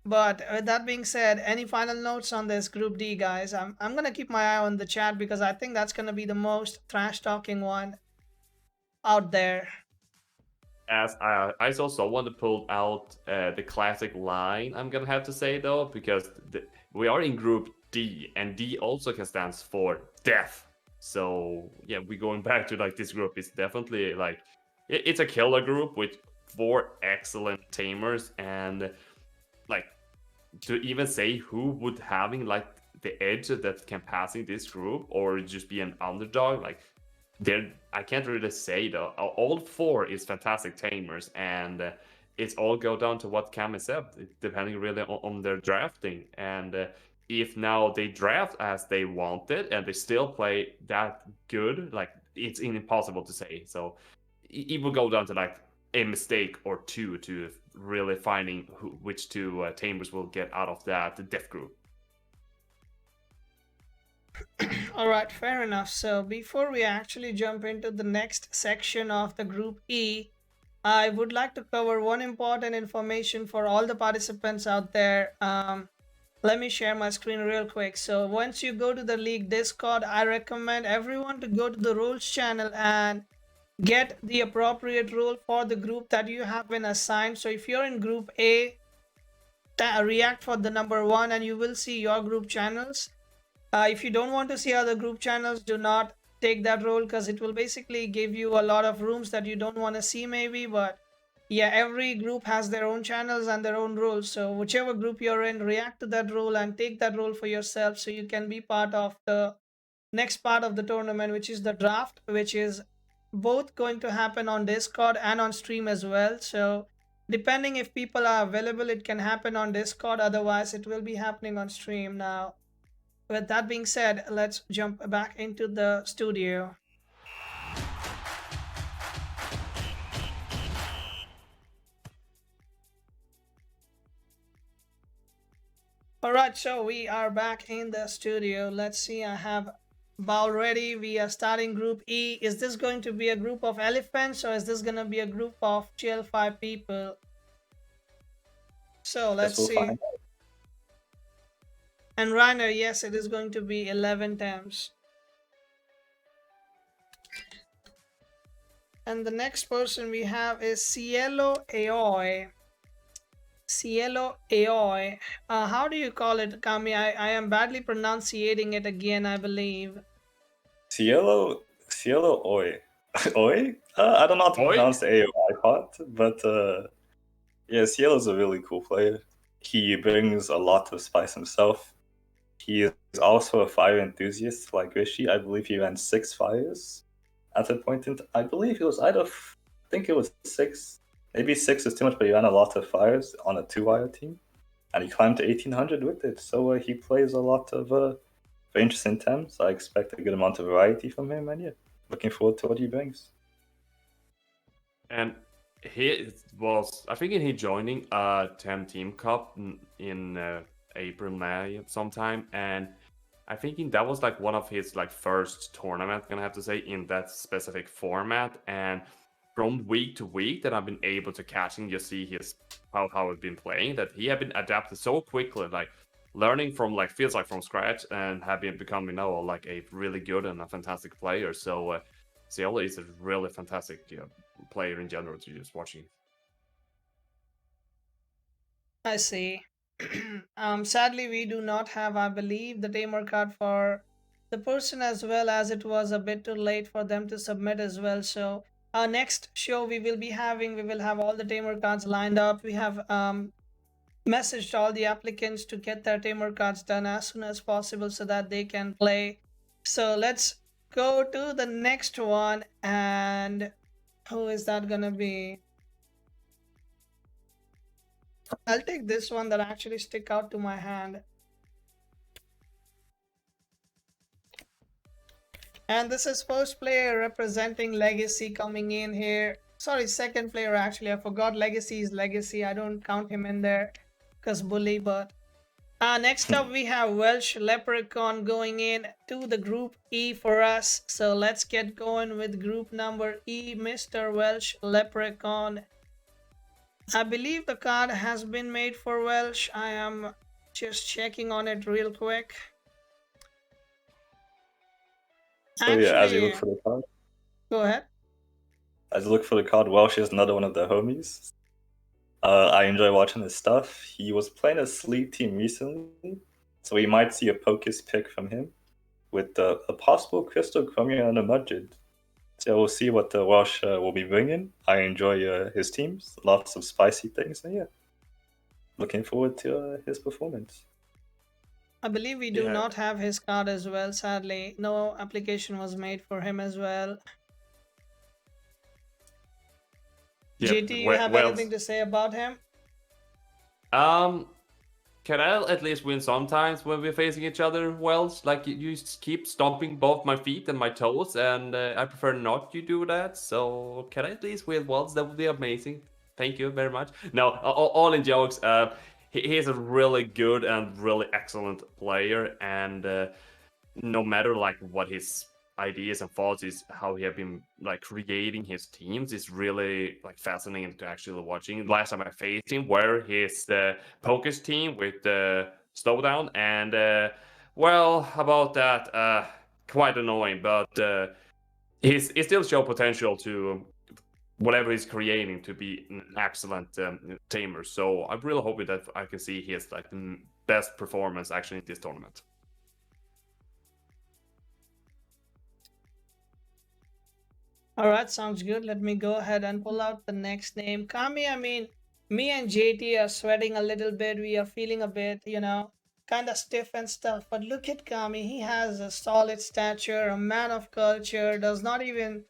But with that being said, any final notes on this Group D, guys? I'm gonna keep my eye on the chat because I think that's gonna be the most trash talking one out there. As I also want to pull out the classic line, I'm gonna have to say though, because we are in Group D, and D also can stand for death. So yeah, we going back to like this group is definitely like it's a killer group with 4 excellent tamers, and like to even say who would having like the edge that can pass in this group or just be an underdog, like there I can't really say though. All 4 is fantastic tamers, and it's all go down to what Cami said, depending really on their drafting. And if now they draft as they wanted and they still play that good, like it's impossible to say. So it will go down to like a mistake or 2 to really finding which 2 tamers will get out of that death group. All right, fair enough. So before we actually jump into the next section of the Group E, I would like to cover one important information for all the participants out there. Let me share my screen real quick. So once you go to the league Discord, I recommend everyone to go to the roles channel and get the appropriate role for the group that you have been assigned. So if you're in Group A, react for the number 1 and you will see your group channels. If you don't want to see other group channels, do not take that role because it will basically give you a lot of rooms that you don't want to see maybe. But yeah, every group has their own channels and their own roles. So whichever group you're in, react to that role and take that role for yourself so you can be part of the next part of the tournament, which is the draft, which is both going to happen on Discord and on stream as well. So depending if people are available, it can happen on Discord. Otherwise, it will be happening on stream. Now, with that being said, let's jump back into the studio. Alright, so we are back in the studio. Let's see, I have Ball ready. We are starting Group E. Is this going to be a group of elephants or is this going to be a group of chill 5 people? So let's see. And Reiner, yes, it is going to be 11 times. And the next person we have is Cieloaoi. Cieloaoi. How do you call it, Gami? I am badly pronunciating it again, I believe. Cieloaoi. Oi? I don't know how to pronounce the AOI part, but yeah, Cielo's a really cool player. He brings a lot of spice himself. He is also a fire enthusiast like Rishi. I believe he ran 6 fires at a point in I believe it was I think it was 6. Maybe 6 is too much, but he ran a lot of fires on a 2-wire team. And he climbed to 1800 with it. So he plays a lot of very interesting tems. I expect a good amount of variety from him, and yeah, looking forward to what he brings. And he was, I think, he joining Team Cup in April, May sometime, and I think that was like one of his like first tournament, gonna have to say, in that specific format. And from week to week that I've been able to catch and just see his how he's been playing, that he have been adapted so quickly, like learning from like feels like from scratch, and have been becoming now like a really good and a fantastic player. So Cieloaoi is a really fantastic player in general to just watching. I see. Sadly, we do not have, I believe, the tamer card for the person, as well as it was a bit too late for them to submit as well. So our next show we will have all the tamer cards lined up. We have messaged all the applicants to get their tamer cards done as soon as possible so that they can play. So let's go to the next one, and who is that gonna be? I'll take this one that actually stick out to my hand. And this is first player representing Legacy coming in here. sorry, second player actually. I forgot Legacy is Legacy. I don't count him in there because bully, but next up we have Welshleprechaun going in to the group E for us. So let's get going with group number E, Mr. Welshleprechaun. I believe the card has been made for Welsh. I am just checking on it real quick. So yeah, as you look for the card, go ahead. As you look for the card, Welsh is another one of the homies. I enjoy watching his stuff. He was playing a sleep team recently, so we might see a Pocus pick from him with a possible Crystal Chromium and a Mudged. So we'll see what the Welsh will be bringing. I enjoy his teams, lots of spicy things, and yeah, looking forward to his performance. I believe we do not have his card as well, sadly. No application was made for him as well. JT, you have anything to say about him? Can I at least win sometimes when we're facing each other, Wells? Like, you keep stomping both my feet and my toes, and I prefer not you do that. So can I at least win Wells? That would be amazing. Thank you very much. No, all in jokes. He's a really good and really excellent player, and no matter like what his ideas and thoughts is, how he have been like creating his teams is really like fascinating to actually watching. Last time I faced him were his Pocus team with the slowdown, and well, about that, quite annoying, but he still show potential to whatever he's creating to be an excellent tamer. So I'm really hoping that I can see his like best performance actually in this tournament. All right, sounds good. Let me go ahead and pull out the next name. Kami, I mean, me and JT are sweating a little bit. We are feeling a bit, kind of stiff and stuff. But look at Kami. He has a solid stature, a man of culture, does not even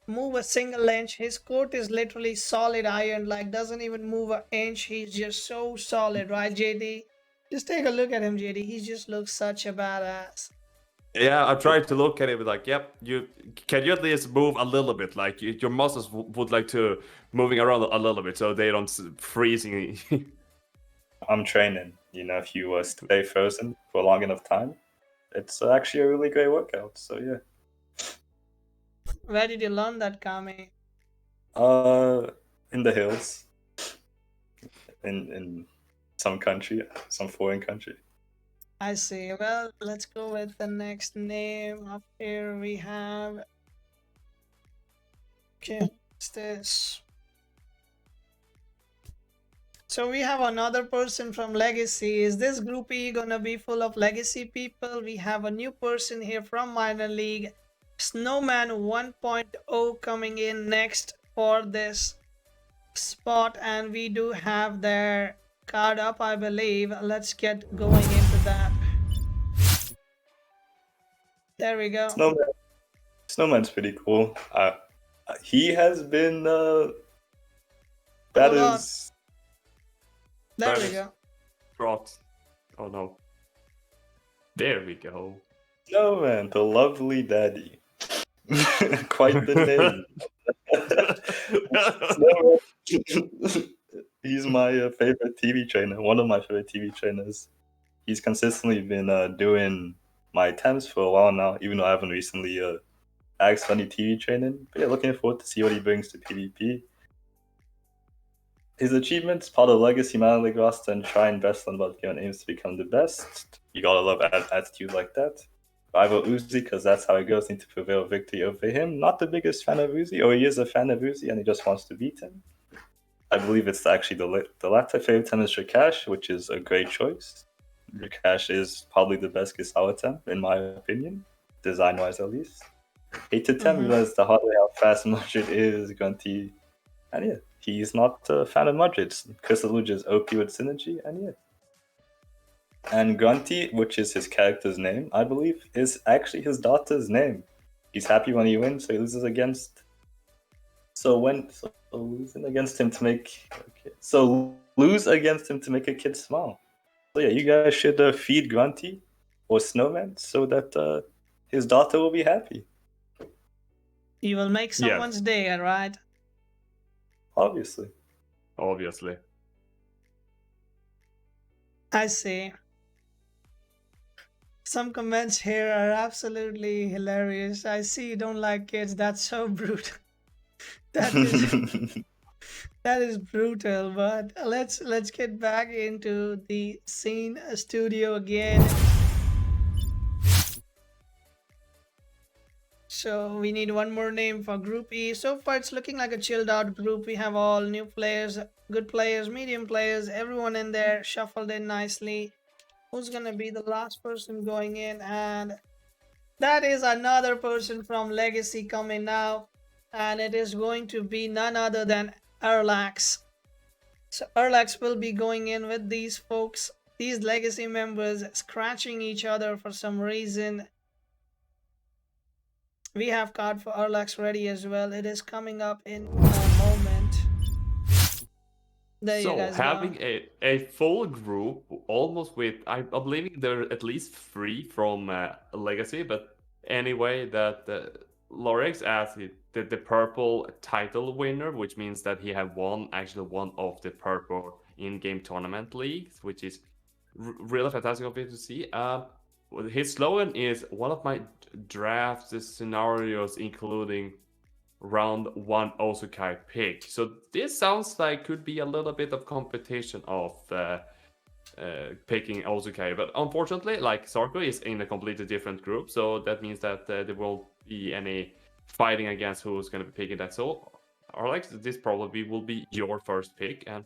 move a single inch. His coat is literally solid iron, like doesn't even move an inch. He's just so solid, right, JT? Just take a look at him, JT. He just looks such a badass. Yeah, I tried to look at it like, yep, can you at least move a little bit? Like your muscles would like to moving around a little bit so they don't freezing. I'm training. If you stay frozen for a long enough time, it's actually a really great workout. So yeah. Where did you learn that, Kami? In the hills. In some country, some foreign country. I see. Well, let's go with the next name. Up here we have... Okay, what's this? So we have another person from Legacy. Is this group E gonna be full of Legacy people? We have a new person here from Minor League. Snowman 1.0 coming in next for this spot, and we do have their card up, I believe. Let's get going into that. There we go. Snowman's pretty cool. He has been There we go. Trot. Oh no. There we go. Snowman, the lovely daddy. Quite the name. He's my favorite TV trainer, one of my favorite TV trainers. He's consistently been doing my attempts for a while now, even though I haven't recently asked for any TV training. But yeah, looking forward to see what he brings to PvP. His achievements, part of Legacy Minor League roster, and try and best on what given aims to become the best. You gotta love attitude like that. Rival Uzi, because that's how it goes, need to prevail victory over him. Not the biggest fan of Uzi, or he is a fan of Uzi and he just wants to beat him. I believe it's actually the latter. Favorite time is Rakash, which is a great choice. Rakash is probably the best Gisao temp, in my opinion, design-wise at least. 8 to 10 realize the hard way how fast Mudged is, Gruntii, and yeah, he's not a fan of Mudged. Crystal Luge is OP with synergy, and yeah. And Gruntii, which is his character's name, I believe, is actually his daughter's name. He's happy when he wins, so he loses against. Losing against him to make. Okay. So lose against him to make a kid smile. So yeah, you guys should feed Gruntii or Snowman so that his daughter will be happy. You will make someone's day, right? Obviously. I see. Some comments here are absolutely hilarious. I see you don't like kids. That's so brutal. That is that is brutal. But let's get back into the scene studio again. So we need one more name for Group E. So far, it's looking like a chilled out group. We have all new players, good players, medium players, everyone in there shuffled in nicely. Who's gonna be the last person going in? And that is another person from Legacy coming now, and it is going to be none other than Arlax. So Arlax will be going in with these folks, these Legacy members, scratching each other for some reason. We have card for Arlax ready as well. It is coming up in a moment. There you guys having go. a full group, almost with, I believe there are at least 3 from Legacy, but anyway, that Lorax as the purple title winner, which means that he had won one of the purple in-game tournament leagues, which is really fantastic of it to see. His slogan is one of my draft scenarios, including round 1 Osukai pick. So this sounds like could be a little bit of competition of picking Osukai, but unfortunately, like Sarku is in a completely different group, so that means that there won't be any fighting against who's going to be picking that. So Arlax, this probably will be your first pick, and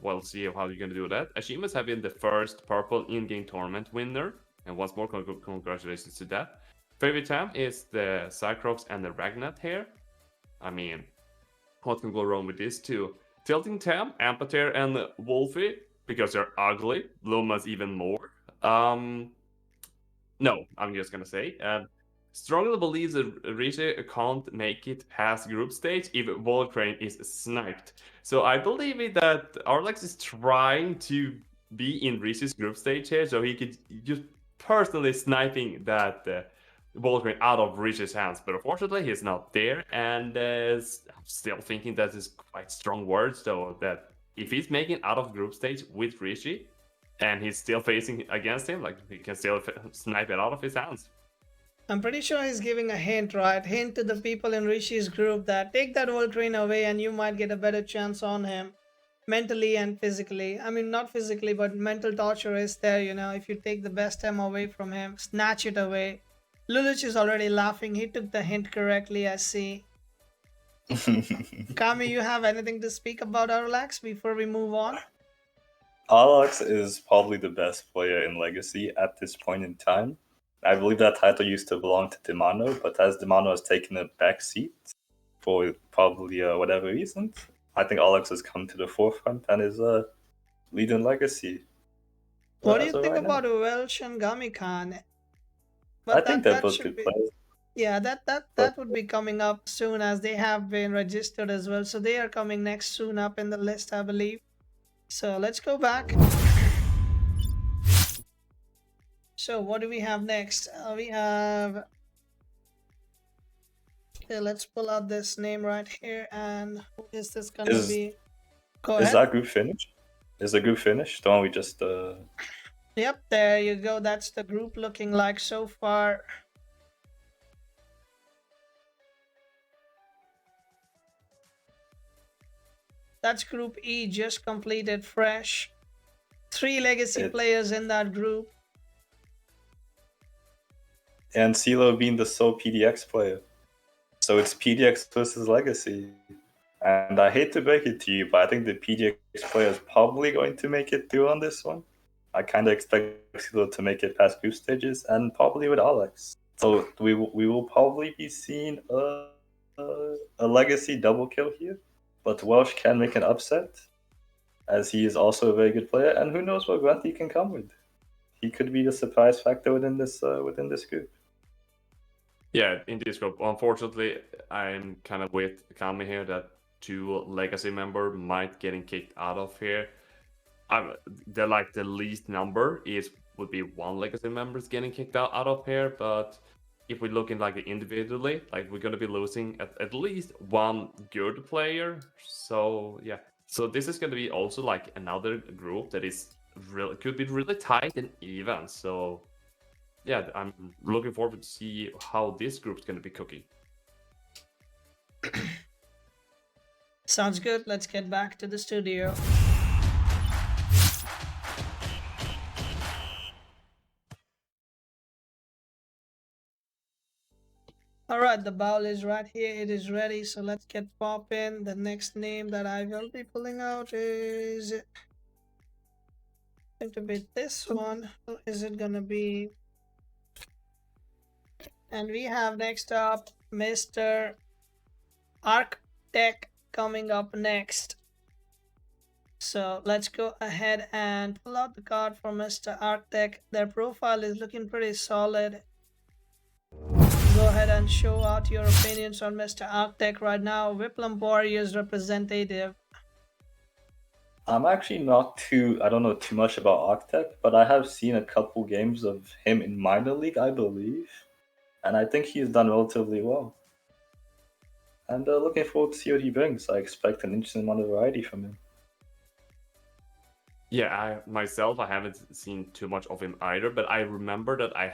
we'll see how you're going to do that. Ashima's having the first purple in-game tournament winner, and once more, congratulations to that. Favorite time is the Cyclops and the Ragnat here. I mean, what can go wrong with these two? Tilting Tam, Amphater, and Wolfie, because they're ugly. Luma's even more. No, I'm just gonna say. Strongly believes that Rishi can't make it past group stage if Volcrane is sniped. So I believe that Arlax is trying to be in Rishi's group stage here, so he could just personally sniping that Volcrane out of Rishi's hands. But unfortunately, he's not there, and I'm still thinking that is quite strong words, though, that if he's making out of group stage with Rishi, and he's still facing against him, like, he can still snipe it out of his hands. I'm pretty sure he's giving a hint, right? Hint to the people in Rishi's group that take that Volcrane away and you might get a better chance on him. Mentally and physically. I mean, not physically, but mental torture is there, you know. If you take the best time away from him, snatch it away. Luluch is already laughing. He took the hint correctly, I see. Gami, you have anything to speak about Arlax before we move on? Arlax is probably the best player in Legacy at this point in time. I believe that title used to belong to Demano, but as Demano has taken a back seat for probably whatever reason, I think Arlax has come to the forefront and is leading Legacy. What do you think about Welsh and Gami Khan? But I think they're both good players. Yeah, that would be coming up soon, as they have been registered as well. So they are coming next soon up in the list, I believe. So let's go back. So what do we have next? We have... Okay, let's pull out this name right here. And who is this going to be? Go ahead. Is that group finished? Is the group finished? Don't we just... Yep, there you go. That's the group looking like so far. That's Group E, just completed fresh. 3 Legacy players in that group. And Cieloaoi being the sole PDX player. So it's PDX versus Legacy. And I hate to break it to you, but I think the PDX player is probably going to make it through on this one. I kind of expect Cieloaoi to make it past group stages, and probably with Arlax. So we will probably be seeing a Legacy double kill here. But Welsh can make an upset, as he is also a very good player, and who knows what Gruntii can come with. He could be the surprise factor within this group. Yeah, in this group. Unfortunately, I'm kind of with Gami here that 2 Legacy members might getting kicked out of here. The least number would be 1 Legacy members getting kicked out of here, but if we look in like individually, like we're gonna be losing at least one good player. So yeah, so this is gonna be also like another group that is really could be really tight and even. So yeah, I'm looking forward to see how this group's gonna be cooking. Sounds good. Let's get back to the studio. Alright, the bowl is right here. It is ready. So let's get popping. The next name that I will be pulling out is going to be this one. Or is it gonna be? And we have next up Mr. Architect coming up next. So let's go ahead and pull out the card for Mr. Architect. Their profile is looking pretty solid. Go ahead and show out your opinions on Mr. Architect right now. Whiplam Warriors representative. I'm actually I don't know too much about Arctec, but I have seen a couple games of him in minor league, I believe. And I think he's done relatively well. And looking forward to see what he brings. I expect an interesting amount of variety from him. Yeah, I haven't seen too much of him either, but I remember that I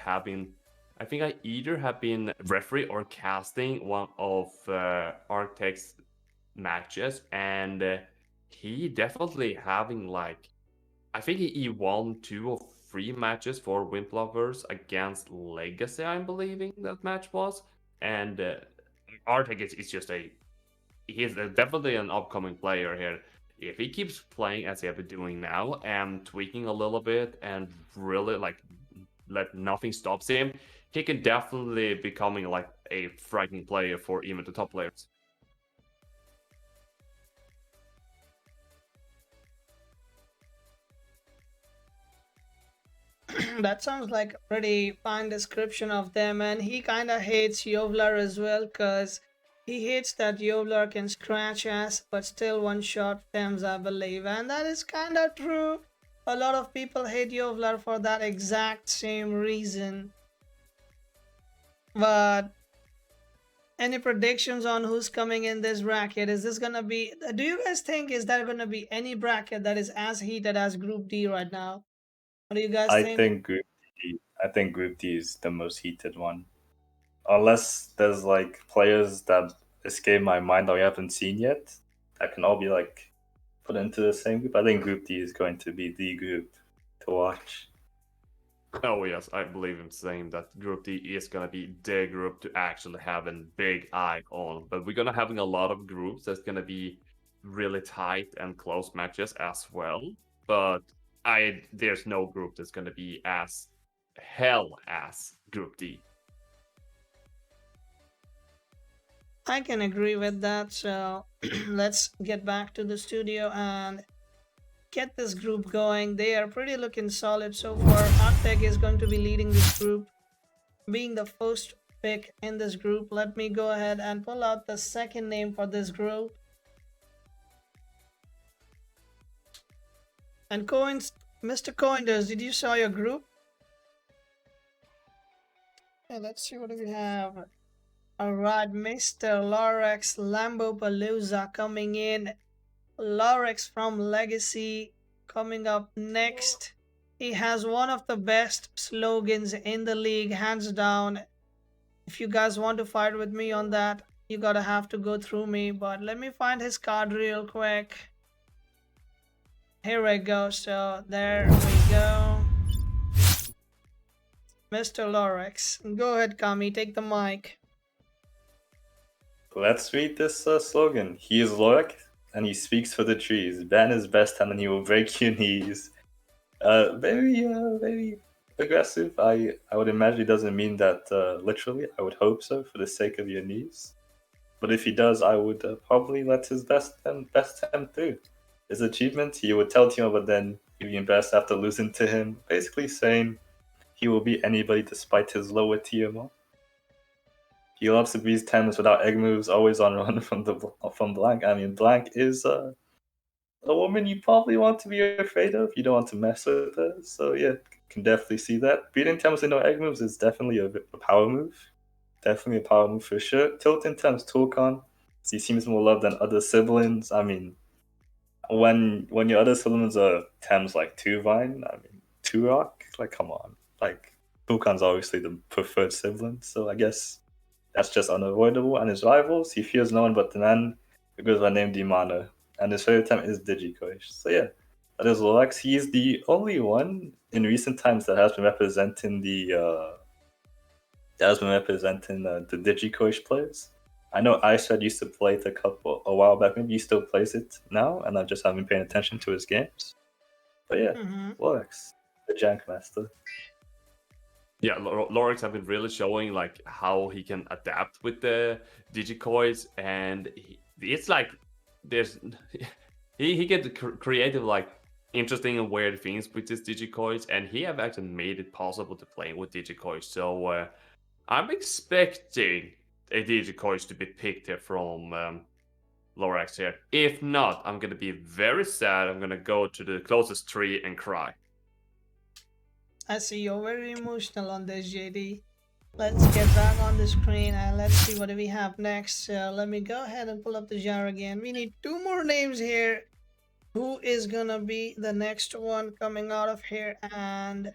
think I either have been referee or casting one of Arctec's matches, and he definitely having like, I think he won 2 or 3 matches for Windlovers against Legacy, I'm believing that match was, and Arctec is just he's definitely an upcoming player here. If he keeps playing as he has been doing now and tweaking a little bit and really like let nothing stops him, he can definitely becoming like a frightening player for even the top players. That sounds like a pretty fine description of them, and he kind of hates Yovlar as well, because he hates that Yovlar can scratch ass but still one shot Thames, I believe, and that is kind of true. A lot of people hate Yovlar for that exact same reason. But any predictions on who's coming in this bracket? Is this gonna be? Do you guys think is there gonna be any bracket that is as heated as Group D right now? What do you guys I think? think Group D is the most heated one. Unless there's like players that escape my mind that we haven't seen yet, that can all be like put into the same group. I think Group D is going to be the group to watch. Oh yes, I believe in saying that Group D is gonna be the group to actually have a big eye on. But we're gonna having a lot of groups that's gonna be really tight and close matches as well. But there's no group that's gonna be as hell as Group D. I can agree with that. So let's get back to the studio and get this group going. They are pretty looking solid so far. Arctec is going to be leading this group, being the first pick in this group. Let me go ahead and pull out the second name for this group. And Mr.Koenders, did you saw your group? Okay, let's see what we have. Alright, Mr. Lorax Lambopalooza coming in. Lorax from Legacy coming up next. He has one of the best slogans in the league, hands down. If you guys want to fight with me on that, you gotta have to go through me. But let me find his card real quick. Here we go. So there we go. Mr. Lorax. Go ahead, Gami. Take the mic. Let's read this slogan. He is Lorax, and he speaks for the trees. Ban his best hand, and he will break your knees. Very aggressive. I would imagine he doesn't mean that literally. I would hope so, for the sake of your knees. But if he does, I would probably let his best hand through. His achievement, he would tell Timo, but then he'd be embarrassed after losing to him. Basically saying he will beat anybody despite his lower TMO. He loves to beat Thames without egg moves, always on run from Blank. I mean, Blank is a woman you probably want to be afraid of. You don't want to mess with her. So yeah, can definitely see that. Beating Thames with no egg moves is definitely a power move. Definitely a power move for sure. Tilton times Tulkan. He seems more loved than other siblings. I mean, when your other siblings are Thames like Tuvine, I mean Turok, like come on. Like Tulkan's obviously the preferred sibling, so I guess that's just unavoidable. And his rivals, he fears no one but the man who goes by name Dimana. And his favorite time is Digikoish. So yeah, that is Lorax. He's the only one in recent times that has been representing the Digikoish players. I know Isred used to play it a while back. Maybe he still plays it now, and I just haven't been paying attention to his games. But yeah, Lorax, the Jank Master. Yeah, Lorax have been really showing like how he can adapt with the Digicoins, and it's like there's he gets creative, like interesting and weird things with his Digicoins, and he have actually made it possible to play with Digicoins. So I'm expecting a Digicoins to be picked here from Lorax here. If not, I'm gonna be very sad. I'm gonna go to the closest tree and cry. I see you're very emotional on this, JD. Let's get back on the screen and let's see what do we have next. Let me go ahead and pull up the jar again. We need 2 more names here. Who is gonna be the next one coming out of here? And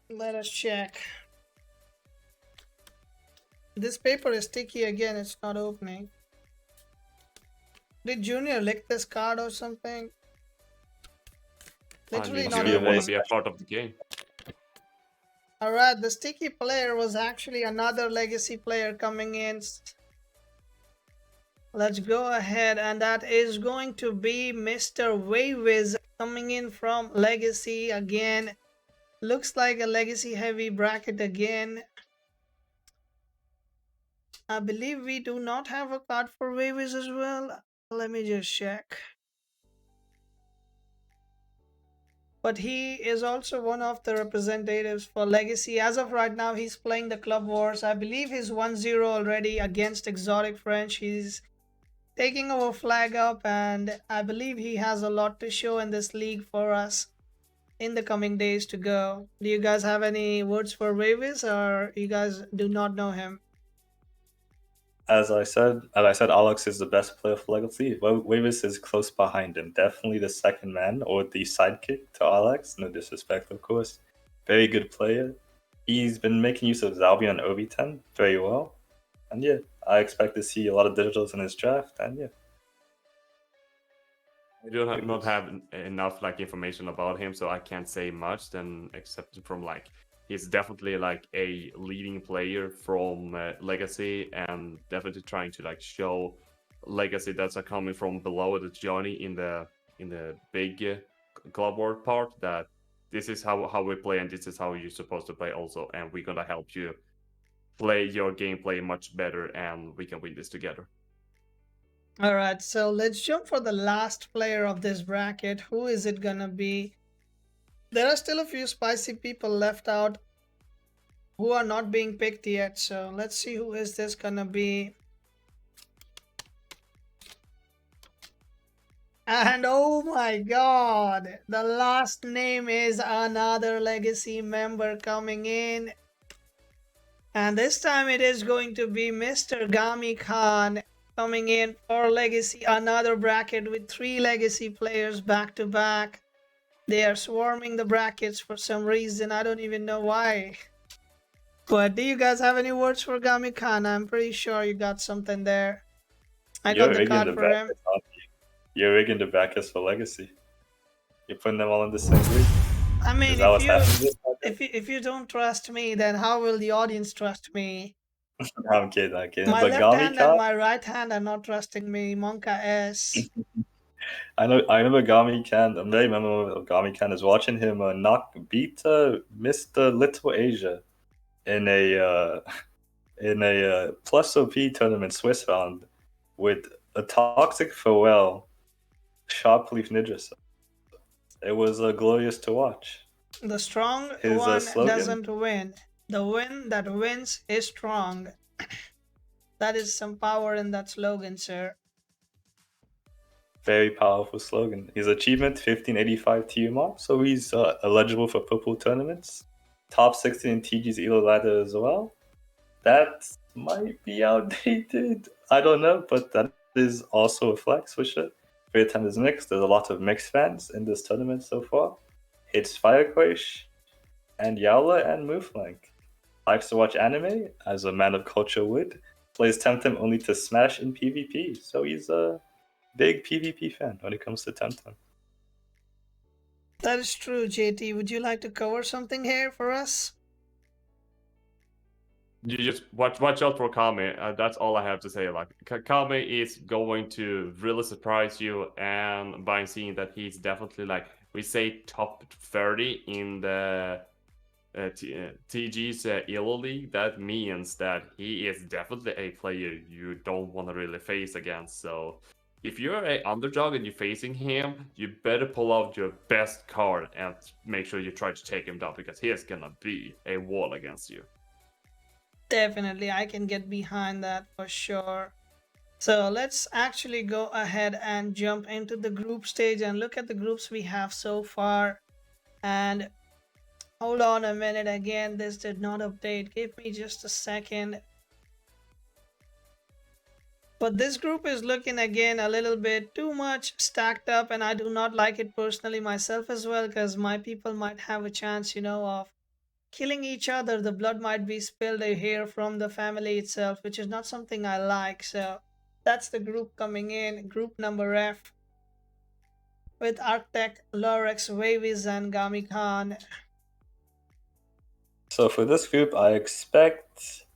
let us check. This paper is sticky again. It's not opening. Did Junior lick this card or something? Literally not Junior want opening. to be a part of the game. Alright, the sticky player was actually another legacy player coming in. Let's go ahead, and that is going to be Mr. Waviz coming in from legacy again. Looks like a legacy heavy bracket again. I believe we do not have a card for Waviz as well. Let me just check. But he is also one of the representatives for Legacy. As of right now, he's playing the Club Wars. I believe he's 1-0 already against Exotic French. He's taking our flag up, and I believe he has a lot to show in this league for us in the coming days to go. Do you guys have any words for Waviz, or you guys do not know him? As I said, Allax is the best player for Legacy. Waviz is close behind him. Definitely the second man or the sidekick to Allax. No disrespect, of course. Very good player. He's been making use of Zalbion and Obi-10 very well. And yeah, I expect to see a lot of digitals in his draft. And yeah. I do not have enough like information about him, so I can't say much then except from like he's definitely like a leading player from Legacy, and definitely trying to like show Legacy that's coming from below the journey in the big club world part that this is how we play and this is how you're supposed to play also, and we're gonna help you play your gameplay much better and we can win this together. Alright, so let's jump for the last player of this bracket. Who is it gonna be? There are still a few spicy people left out who are not being picked yet, so let's see who is this gonna be. And oh my god, the last name is another Legacy member coming in. And this time it is going to be Mr. Gami Khan coming in for Legacy. Another bracket with 3 Legacy players back to back. They are swarming the brackets for some reason. I don't even know why. But do you guys have any words for Gami Khan? I'm pretty sure you got something there. I got the card for him. You're rigging the brackets for Legacy. You're putting them all in the same group. I mean, if you don't trust me, then how will the audience trust me? I'm kidding. My but left hand and my right hand are not trusting me. Monka S. I remember Gami Khan. I'm very memorable of Gami Khan is watching him beat Mr. Little Asia in a plus OP tournament Swiss round with a toxic farewell sharp leaf ninja. It was glorious to watch. The strong one doesn't win. The one that wins is strong. That is some power in that slogan, sir. Very powerful slogan. His achievement 1585 TMR, so he's eligible for purple tournaments. Top 16 in TG's Elo ladder as well. that might be outdated. I don't know, but that is also a flex for sure. Favorite team is mixed. There's a lot of mixed fans in this tournament so far. It's Firequash and Yowler and Mooflank. Likes to watch anime, as a man of culture would. Plays Temtem only to smash in PvP, so he's a big PvP fan when it comes to Temtem. That is true, JT. Would you like to cover something here for us? You just watch out for Kami. That's all I have to say. Like Kami is going to really surprise you, and by seeing that he's definitely like we say top 30 in the TG's ELO League, that means that he is definitely a player you don't want to really face against. So if you're a underdog and you're facing him, you better pull out your best card and make sure you try to take him down, because he is gonna be a wall against you. Definitely, I can get behind that for sure. So let's actually go ahead and jump into the group stage and look at the groups we have so far. And hold on a minute, again, this did not update. Give me just a second. But this group is looking again a little bit too much stacked up, and I do not like it personally myself as well, because my people might have a chance, of killing each other. The blood might be spilled here from the family itself, which is not something I like. So that's the group coming in, group number F, with Arctech, Lorax, Waviz, and Gami Khan. So for this group, I expect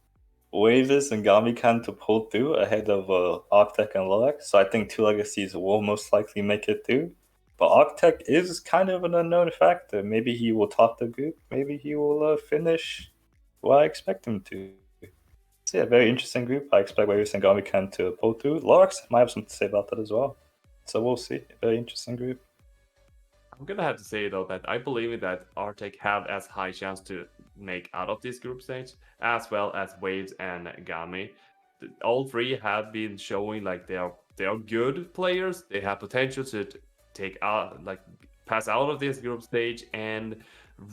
Waviz and Gami Khan to pull through ahead of Arctech and Lorax. So I think two legacies will most likely make it through. But Arctech is kind of an unknown factor. Maybe he will top the group. Maybe he will finish what I expect him to. So yeah, very interesting group. I expect Waviz and Gami Khan to pull through. Lorax might have something to say about that as well. So we'll see. Very interesting group. I'm gonna have to say though that I believe that Arctech have as high chance to make out of this group stage as well as Waves and Gami. All three have been showing like they are good players. They have potential to take out, like pass out of this group stage and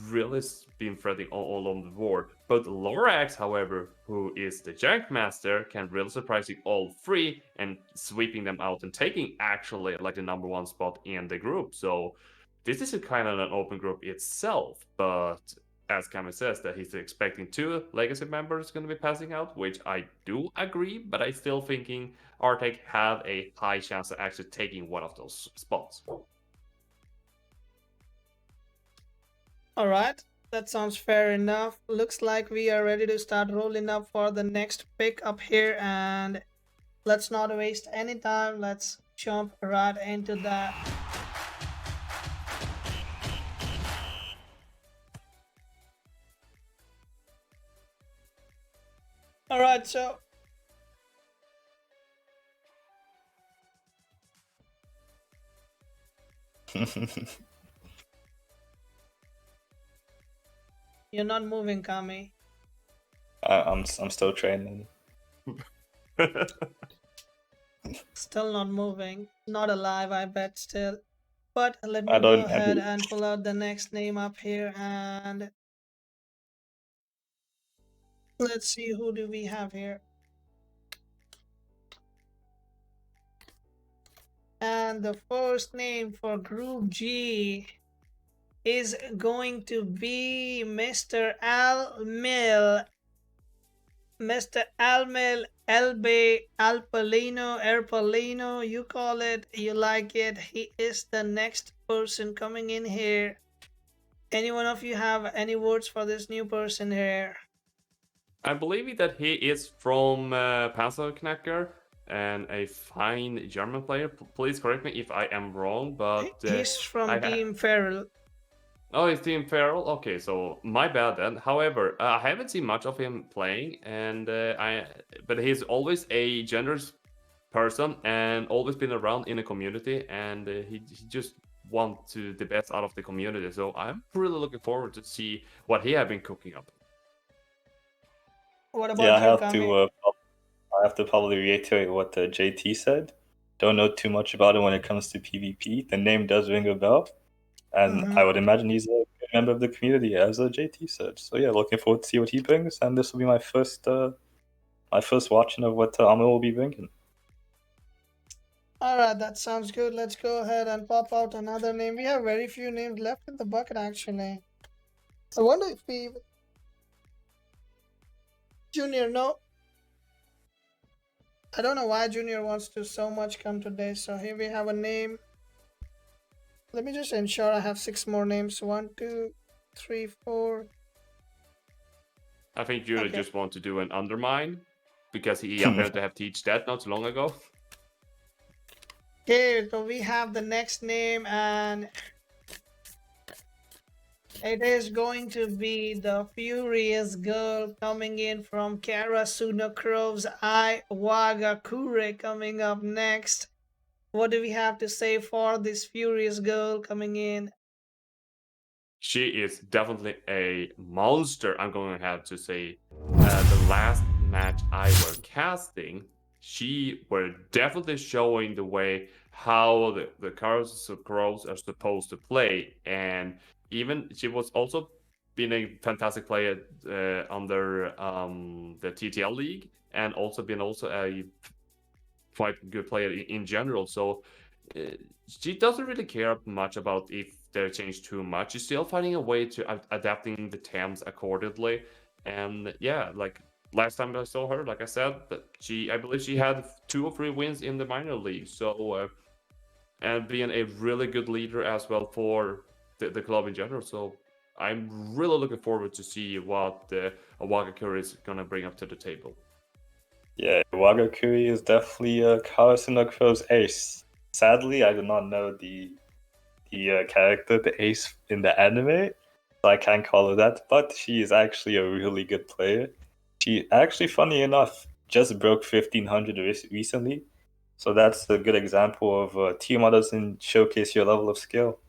really been threatening all on the board. But Lorax, however, who is the Jank Master, can really surprise you all three and sweeping them out and taking actually like the number one spot in the group. So this is a kind of an open group itself, but as Kami says that he's expecting two legacy members going to be passing out, which I do agree, but I still thinking Arctech have a high chance of actually taking one of those spots. All right, that sounds fair enough. Looks like we are ready to start rolling up for the next pick up here, and let's not waste any time. Let's jump right into that. All right, so you're not moving, Kami. I'm still training. Still not moving. Not alive, I bet still. But let me go ahead and pull out the next name up here, and let's see who do we have here. And the first name for Group G is going to be Mr. Almil. Mr. Almil, Albe, Alpalino, Erpalino, you call it, you like it. He is the next person coming in here. Any one of you have any words for this new person here? I believe that he is from Panzerknacker and a fine German player. Please correct me if I am wrong, but he's from Team Feral. Oh, it's Team Feral. Okay, so my bad then. However, I haven't seen much of him playing, and but he's always a generous person and always been around in the community, and he just wants to the best out of the community. So I'm really looking forward to see what he have been cooking up. What about you, I have to probably reiterate what JT said. Don't know too much about him when it comes to PvP. The name does ring a bell, and I would imagine he's a good member of the community, as JT said. So yeah, looking forward to see what he brings, and this will be my first my first watching of what Amo will be bringing. Alright, that sounds good. Let's go ahead and pop out another name. We have very few names left in the bucket actually. I wonder if we... Junior, no. I don't know why Junior wants to so much come today. So here we have a name. Let me just ensure I have 6 more names. 1, 2, 3, 4. I think Junior Okay. just want to do an undermine because he apparently have teach that not too long ago. Okay, so we have the next name and it is going to be the Furious Girl coming in from Karasuno Grove's Iwagakure coming up next. What do we have to say for this Furious Girl coming in? She is definitely a monster, I'm going to have to say. The last match I were casting, she were definitely showing the way how the Karasuno are supposed to play, and even she was also been a fantastic player under the TTL league, and also been a quite good player in general. So she doesn't really care much about if they change too much. She's still finding a way to adapting the Tams accordingly. And yeah, like last time I saw her, like I said, that I believe she had 2 or 3 wins in the minor league. So and being a really good leader as well for the club in general. So I'm really looking forward to see what Iwagakure is gonna bring up to the table. Yeah, Iwagakure is definitely Karasuno Grove's ace. Sadly, I do not know the character, the ace in the anime, so I can't call her that, but she is actually a really good player. She actually, funny enough, just broke 1500 recently, so that's a good example of TMR doesn't showcase your level of skill.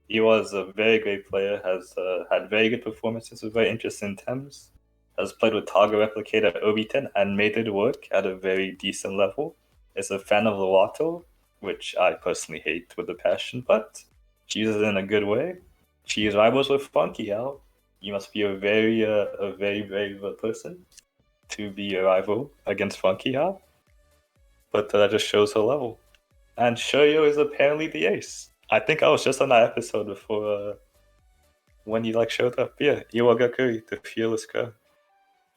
He was a very great player, has had very good performances with very interesting Thames, has played with Targa Replicator Obi-10 and made it work at a very decent level. Is a fan of Lovato, which I personally hate with a passion, but she uses it in a good way. She is rivals with Funky Al. You must be a very brave person to be a rival against Funky Al. But that just shows her level. And Shoyo is apparently the ace. I think I was just on that episode before when he showed up. Yeah, Iwagakure, the fearless girl.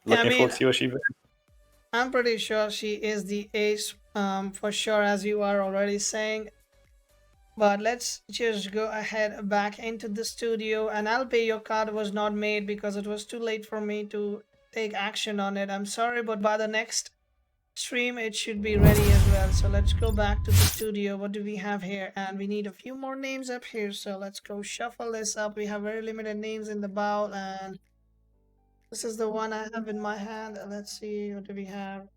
Looking forward to see what she brings. I'm pretty sure she is the ace, for sure, as you are already saying. But let's just go ahead back into the studio, and Albe, your card was not made because it was too late for me to take action on it. I'm sorry, but by the next stream it should be ready as well. So let's go back to the studio. What do we have here? And we need a few more names up here, so let's go shuffle this up. We have very limited names in the bowl, and this is the one I have in my hand. Let's see, what do we have?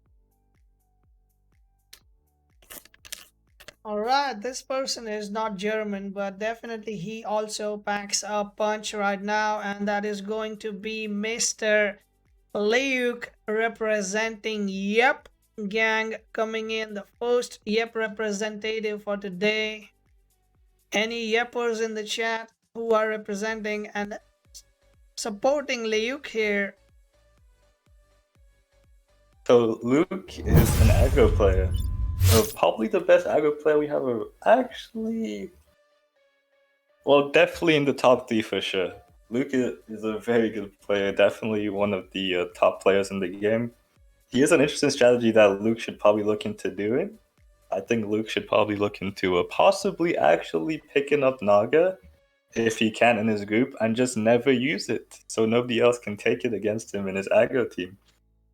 Alright, this person is not German, but definitely he also packs a punch right now, and that is going to be Mr. Luke representing Yep Gang coming in, the first Yep representative for today. Any Yeppers in the chat who are representing and supporting Luke here? So Luke is an aggro player. Probably the best aggro player we have actually. Well, definitely in the top 3 for sure. Luke is a very good player, definitely one of the top players in the game. He has an interesting strategy that Luke should probably look into doing. I think Luke should probably look into possibly actually picking up Naga if he can in his group and just never use it so nobody else can take it against him in his aggro team.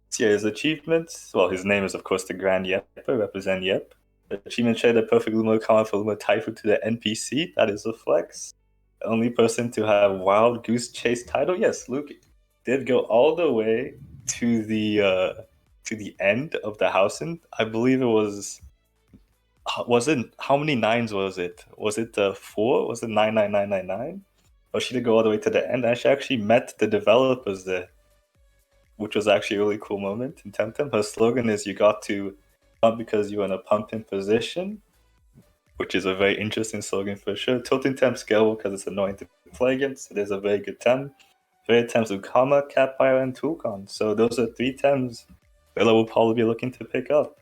So yeah, his achievements, well, his name is of course the Grand Yepper, represent Yep. The achievement share the perfect Lumo comment for Lumo Taifu to the NPC, that is a flex. The only person to have Wild Goose Chase title, yes, Luke did go all the way to the end of the Housen. I believe it was it, how many 9s was it? Was it 4? Was it 99999? Or she did go all the way to the end, and she actually met the developers there, which was actually a really cool moment in Temtem. Her slogan is, "You got to pump because you're in a pumping position," which is a very interesting slogan for sure. Tilting Temp scalable because it's annoying to play against. It is a very good Temp. Very Temps with Kama, Catfire, and Tulkon. So those are 3 Temps Villa will probably be looking to pick up.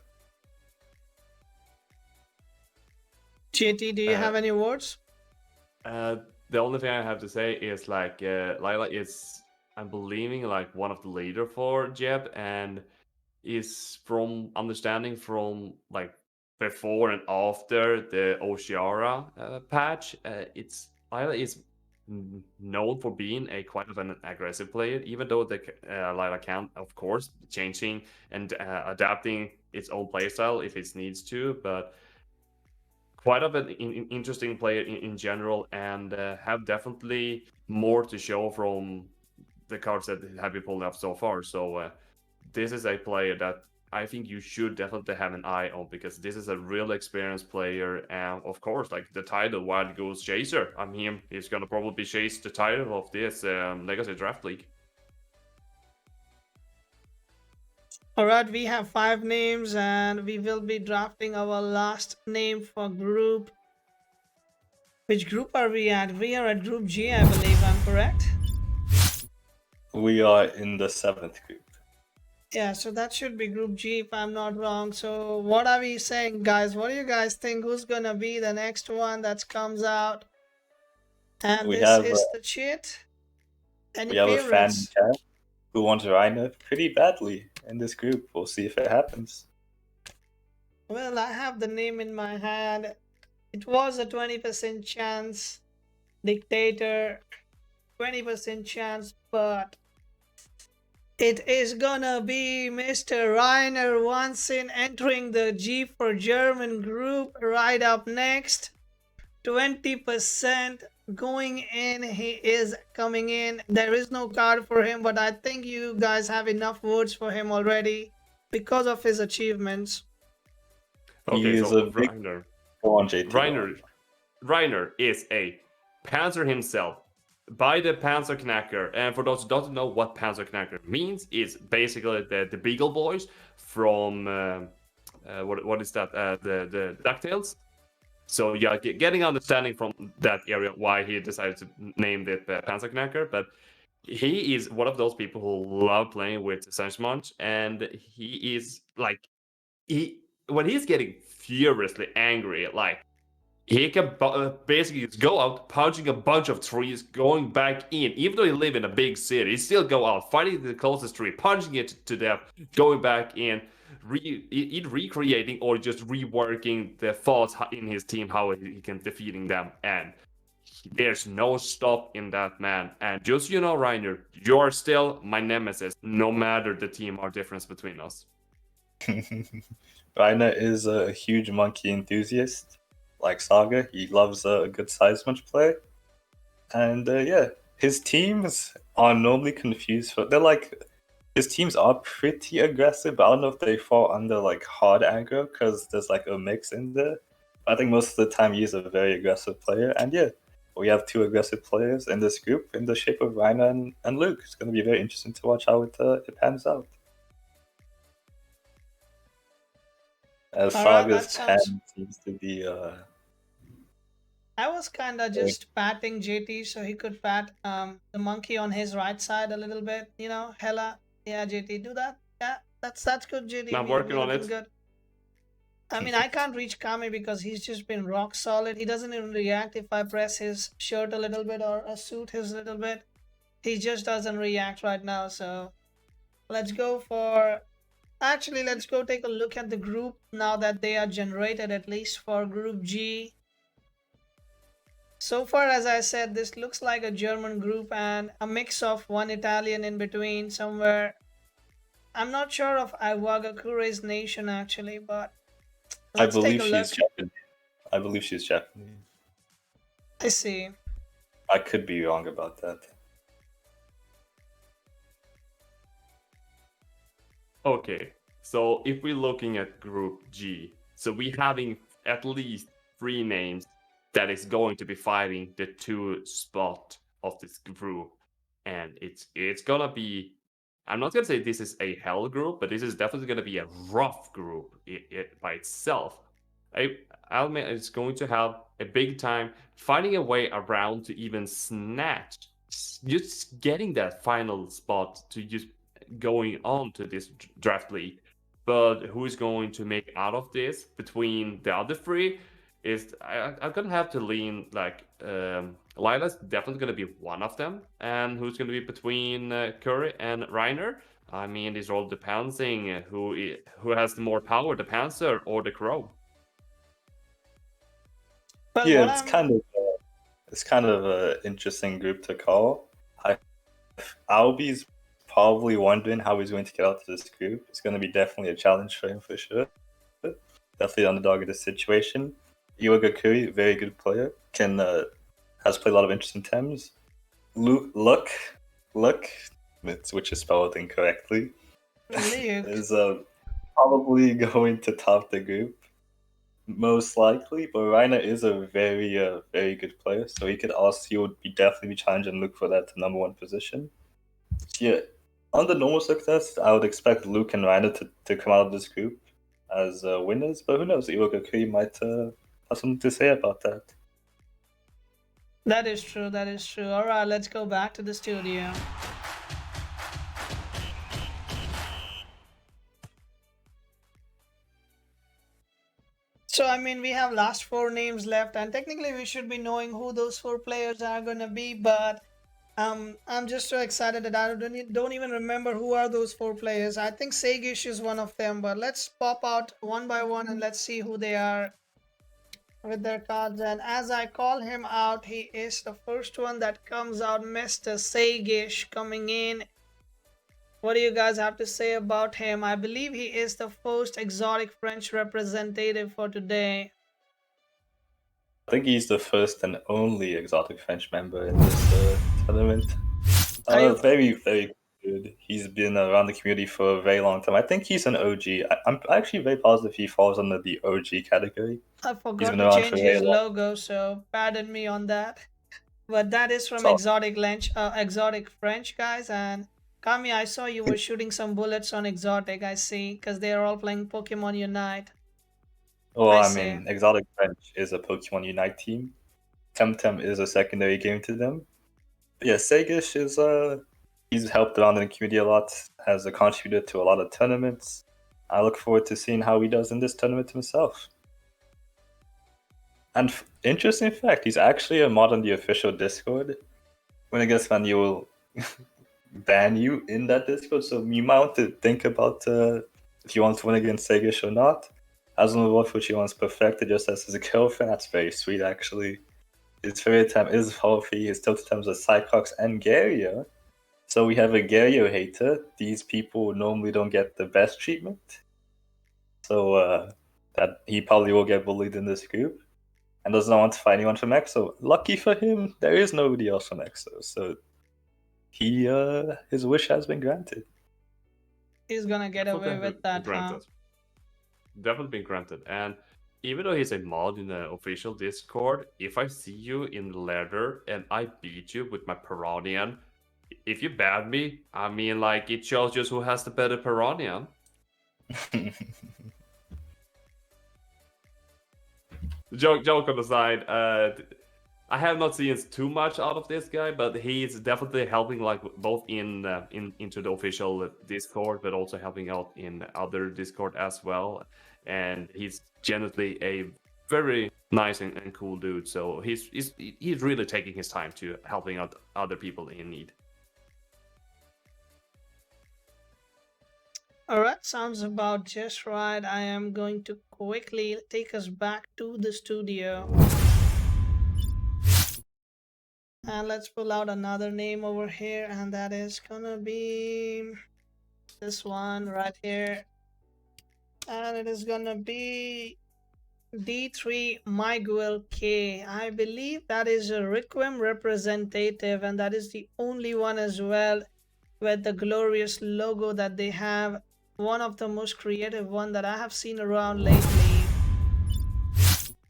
JT, do you have any words? The only thing I have to say is like Lila is, I'm believing, like one of the leader for Jeb, and is from understanding from like before and after the Oshiara patch. It's Lila is known for being a quite of an aggressive player, even though the Lila can, of course, changing and adapting its own playstyle if it needs to, but quite of an interesting player in general, and have definitely more to show from the cards that have been pulled up so far. So this is a player that I think you should definitely have an eye on, because this is a real experienced player, and of course, like the title Wild Goose Chaser. I mean, he's gonna probably chase the title of this Legacy Draft League. Alright, we have 5 names and we will be drafting our last name for group. Which group are we at? We are at Group G, I believe I'm correct. We are in the 7th group. Yeah, so that should be Group G if I'm not wrong. So what are we saying, guys? What do you guys think? Who's gonna be the next one that comes out? And We this have, is the cheat. Any We have a fan in favorites? chat who wants Reiner pretty badly in this group. We'll see if it happens. Well, I have the name in my hand. It was a 20% chance. Dictator, 20% chance, but it is gonna be Mr. Reinerwahnsin entering the G for German group right up next. 20% going in. He is coming in. There is no card for him, but I think you guys have enough votes for him already because of his achievements. Okay, He is so a big... Reiner. Go on, JT. Reiner is a Panzer himself, by the Panzerknacker. And for those who don't know what Panzerknacker means, it's basically the Beagle Boys from what is that? The DuckTales. So yeah, getting understanding from that area why he decided to name it Panzerknacker, but he is one of those people who love playing with Sensmunch, and he is like when he's getting furiously angry, like he can basically just go out, punching a bunch of trees, going back in. Even though he live in a big city, he still go out, fighting the closest tree, punching it to death, going back in, recreating or just reworking the thoughts in his team, how he can defeating them. And there's no stop in that man. And just so you know, Reiner, you're still my nemesis, no matter the team or difference between us. Reiner is a huge monkey enthusiast. Like Saga, he loves a good Seismunch play. And yeah, his teams are normally confused. They're like, his teams are pretty aggressive, but I don't know if they fall under like hard aggro, because there's like a mix in there. I think most of the time he's a very aggressive player. And yeah, we have 2 aggressive players in this group in the shape of Reiner and Luke. It's going to be very interesting to watch how it pans out. As Saga's pen seems to be... I was kind of just patting JT so he could pat the monkey on his right side a little bit, you know, hella. Yeah, JT, do that. Yeah, that's good, JT. I'm working on it. Good. I mean, I can't reach Kami because he's just been rock solid. He doesn't even react if I press his shirt a little bit or suit his little bit. He just doesn't react right now. So let's go for... Actually, let's go take a look at the group now that they are generated, at least for Group G. So far, as I said, this looks like a German group and a mix of one Italian in between somewhere. I'm not sure of Iwagakure's nation actually, but let's take a look. I believe she's Japanese. I see. I could be wrong about that. Okay, so if we're looking at Group G, so we're having at least 3 names that is going to be fighting the 2 spot of this group, and it's gonna be... I'm not gonna say this is a hell group, but this is definitely gonna be a rough group by itself. Albe is going to have a big time finding a way around to even snatch, just getting that final spot to just going on to this draft league. But who is going to make out of this between the other three is I'm gonna have to lean like Lila's definitely gonna be one of them, and who's gonna be between Curry and Reiner. I mean, this all depends on who has the more power, the Panzer or the Crow. Well, Yeah, what I'm it's kind of an interesting group to call. Albe's probably wondering how he's going to get out of this group. It's going to be definitely a challenge for him for sure. Definitely underdog in this situation. Iwagakure, very good player, has played a lot of interesting teams. Luh, which is spelled incorrectly, Luke. is probably going to top the group, most likely. But Reiner is a very good player, so he would definitely be challenging Luke for that number one position. Yeah, under normal success, I would expect Luke and Reiner to come out of this group as winners, but who knows? Iwagakure might have something to say about that. That is true. That is true. All right, let's go back to the studio. So, I mean, we have last 4 names left, and technically we should be knowing who those 4 players are gonna be, but I'm just so excited that I don't even remember who are those 4 players. I think Seygish is one of them, but let's pop out one by one and let's see who they are with their cards. And as I call him out, he is the first one that comes out, Mr. Seygish coming in. What do you guys have to say about him? I believe he is the first exotic French representative for today. I think he's the first and only exotic French member in this tournament. Very good. He's been around the community for a very long time. I think he's an OG. I'm actually very positive he falls under the OG category. I forgot to change his logo, so pardon me on that. But that is from exotic French, guys. And Gami, I saw you were shooting some bullets on exotic. I see, because they are all playing Pokemon Unite. Well, I mean, exotic French is a Pokemon Unite team. Temtem is a secondary game to them. But yeah, Seygish is he's helped around in the community a lot, has contributed to a lot of tournaments. I look forward to seeing how he does in this tournament himself. And interesting fact, he's actually a mod on the official Discord. When it gets fun, you will ban you in that Discord, so you might want to think about if you want to win against Seygish or not. As on the Wolf, which he wants perfected just as his girlfriend, that's very sweet actually. His favorite time is Wolfie, his total times are Cyclops and Gario. So we have a Gario hater. These people normally don't get the best treatment. So that he probably will get bullied in this group. And does not want to fight anyone from EXO. Lucky for him, there is nobody else from EXO. So his wish has been granted. He's gonna get away with that, huh? Definitely been granted. And even though he's a mod in the official Discord, if I see you in leather and I beat you with my Piranian, if you ban me, I mean, like, it shows just who has the better Piranian. Joke on the side. I have not seen too much out of this guy, but he's definitely helping, like, both into the official Discord, but also helping out in other Discord as well. And he's genuinely a very nice and cool dude. So he's really taking his time to helping out other people in need. Alright, sounds about just right. I am going to quickly take us back to the studio. And let's pull out another name over here, and that is gonna be this one right here. And it is gonna be D3 Miguel K. I believe that is a Requiem representative, and that is the only one as well with the glorious logo that they have. One of the most creative one that I have seen around lately.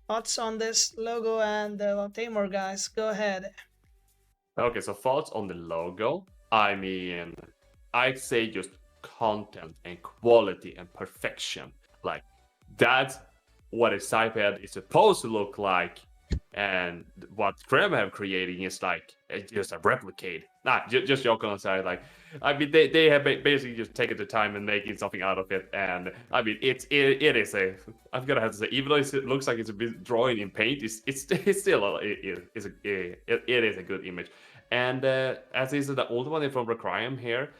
Thoughts on this logo and the Tamer guys? Go ahead. Okay, so thoughts on the logo. I mean, I'd say just content and quality and perfection. Like, that's what a Cypad is supposed to look like. And what Krem have creating is like just a replicate. Just joking on the side, like I mean, they have basically just taken the time and making something out of it, and I mean, it is a. I'm gonna have to say, even though it looks like it's a bit drawing in paint, it's still it is a good image. And as is the old one from Requiem here,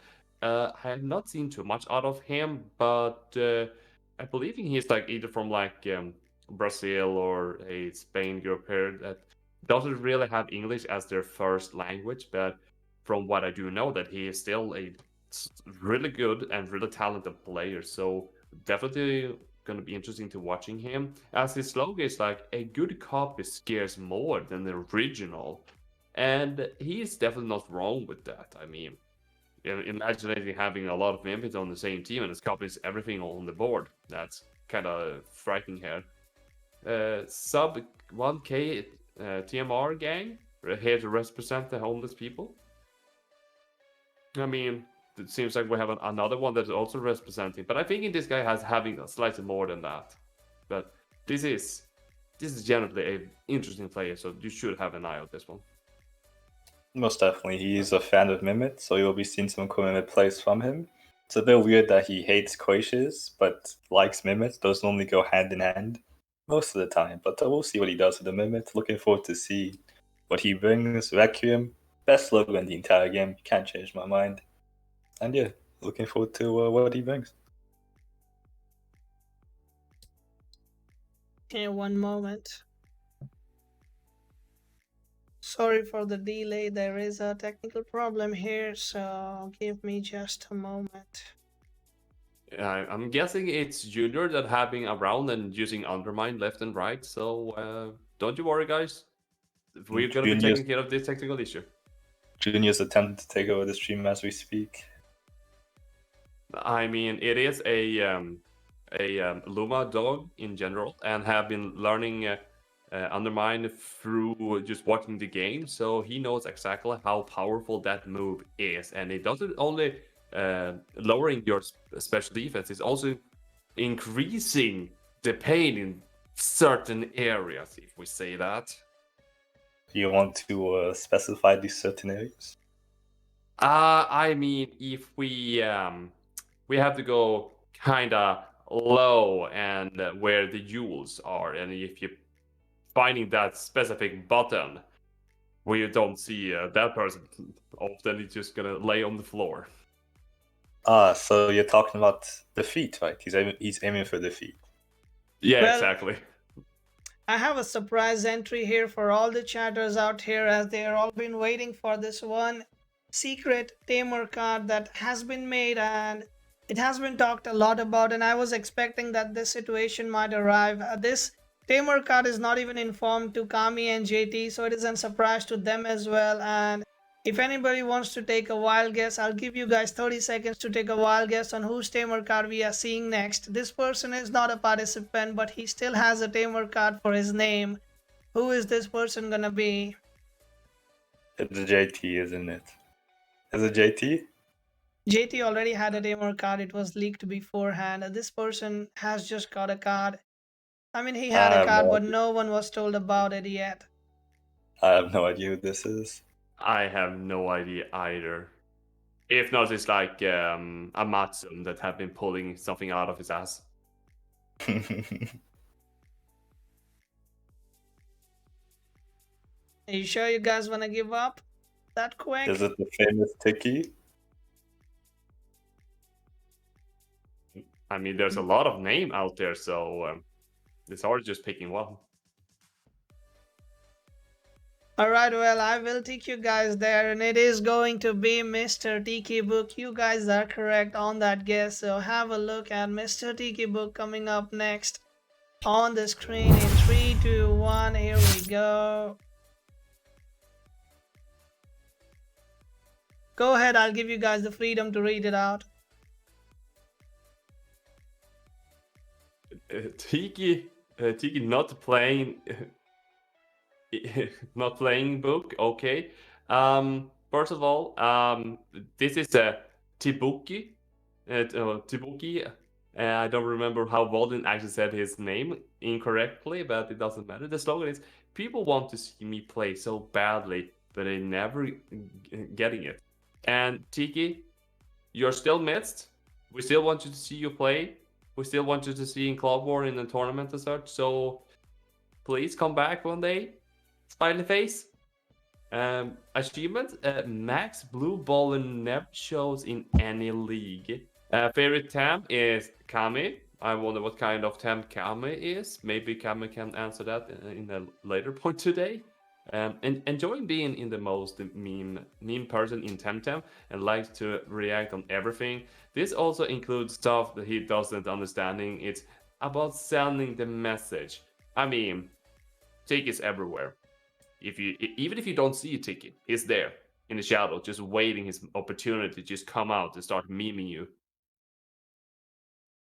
I have not seen too much out of him, but I believe he's like either from like Brazil or a Spain group here that doesn't really have English as their first language, but from what I do know, that he is still a really good and really talented player. So definitely going to be interesting to watching him. As his slogan is like, a good copy scares more than the original. And he is definitely not wrong with that. I mean, imagining having a lot of imps on the same team and his copies everything on the board. That's kind of frightening here. Sub 1k TMR gang, here to represent the homeless people. I mean, it seems like we have another one that's also representing, but I think this guy has having slightly more than that. But this is generally an interesting player, so you should have an eye on this one. Most definitely, he's a fan of Mimit, so you'll be seeing some cool Mimit plays from him. It's a bit weird that he hates Koishes, but likes Mimit. Those normally go hand in hand most of the time, but we'll see what he does with the Mimit. Looking forward to see what he brings. Requiem, best logo in the entire game. Can't change my mind. And yeah, looking forward to what he brings. Okay, one moment. Sorry for the delay. There is a technical problem here, so give me just a moment. I'm guessing it's Junior that have been around and using Undermine left and right, so don't you worry, guys. We're going to be taking care of this technical issue. Junior's attempting to take over the stream as we speak. I mean, it is a Luma dog in general, and have been learning Undermine through just watching the game, so he knows exactly how powerful that move is, and it doesn't only lowering your special defense, it's also increasing the pain in certain areas, if we say that. You want to specify these certain areas? I mean, if we have to go kinda low and where the jewels are, and if you finding that specific button where you don't see that person, often it's just gonna lay on the floor. So you're talking about the feet, right? He's aiming for the feet. Yeah, Well, exactly. I have a surprise entry here for all the chatters out here, as they are all been waiting for this one secret tamer card that has been made, and it has been talked a lot about, and I was expecting that this situation might arrive. This tamer card is not even informed to Kami and JT, so it is a surprise to them as well. And if anybody wants to take a wild guess, I'll give you guys 30 seconds to take a wild guess on whose tamer card we are seeing next. This person is not a participant, but he still has a tamer card for his name. Who is this person gonna be? It's JT, isn't it? Is it JT? JT already had a tamer card. It was leaked beforehand. This person has just got a card. I mean, he had a card, but no one was told about it yet. I have no idea who this is. I have no idea either. If not, it's like a Matsum that have been pulling something out of his ass. Are you sure you guys wanna give up that quick? Is it the famous Tiki? I mean, there's a lot of name out there, so it's hard just picking one. Alright, well, I will take you guys there, and it is going to be Mr. Tikibook. You guys are correct on that guess, so have a look at Mr. Tikibook coming up next on the screen in 3, 2, 1, here we go. Go ahead, I'll give you guys the freedom to read it out. Tiki not playing not playing book. Okay. First of all, this is a Tibuki. Tibuki. I don't remember how Walden actually said his name incorrectly, but it doesn't matter. The slogan is, people want to see me play so badly, but they never getting it. And Tiki, you're still missed. We still want you to see you play. We still want you to see in Club War in the tournament and such. So please come back one day. Smiley face. Achievement, max blue ball never shows in any league. Favorite temp is Kami. I wonder what kind of temp Kami is. Maybe Kami can answer that in a later point today. And enjoying being in the most meme person in Temtem and likes to react on everything. This also includes stuff that he doesn't understanding. It's about sending the message. I mean, Tiki is everywhere. Even if you don't see Tiki, he's there in the shadow, just waiting his opportunity to just come out and start memeing you.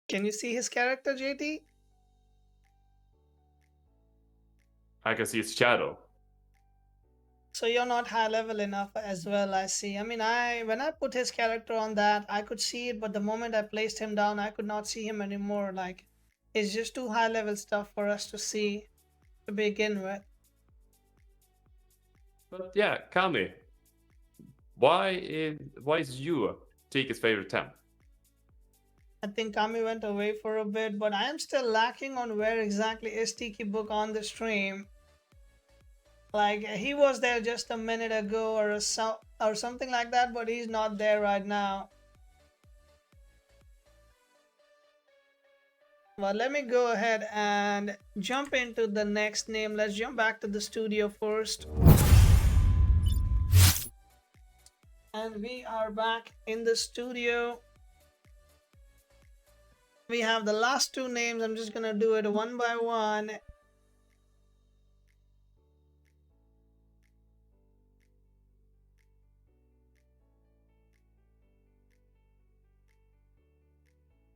Can you see his character, JT? I can see his shadow. So you're not high level enough as well, I see. I mean, when I put his character on that, I could see it, but the moment I placed him down, I could not see him anymore. Like, it's just too high level stuff for us to see to begin with. But yeah, Kami, why is you Tiki's favorite temp? I think Kami went away for a bit, but I am still lacking on where exactly is Tikibook on the stream. Like, he was there just a minute ago or something like that, but he's not there right now. Well, let me go ahead and jump into the next name. Let's jump back to the studio first. And we are back in the studio. We have the last two names. I'm just gonna do it one by one.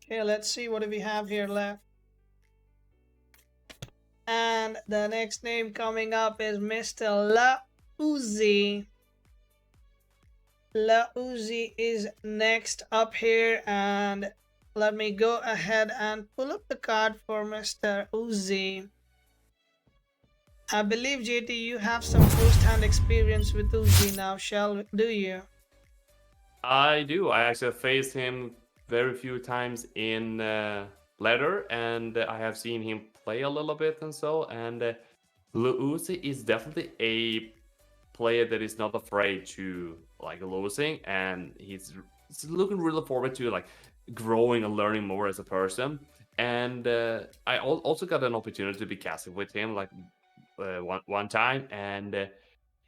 Okay, let's see what do we have here left. And the next name coming up is Mr. Luh Uzi. Luh Uzi is next up here, and let me go ahead and pull up the card for Mr. Uzi. I believe, JT, you have some first-hand experience with Uzi now, do you? I do. I actually faced him very few times in ladder, and I have seen him play a little bit and so. And Luh Uzi is definitely a player that is not afraid to like losing, and he's looking really forward to like growing and learning more as a person. And I also got an opportunity to be casting with him like one time, and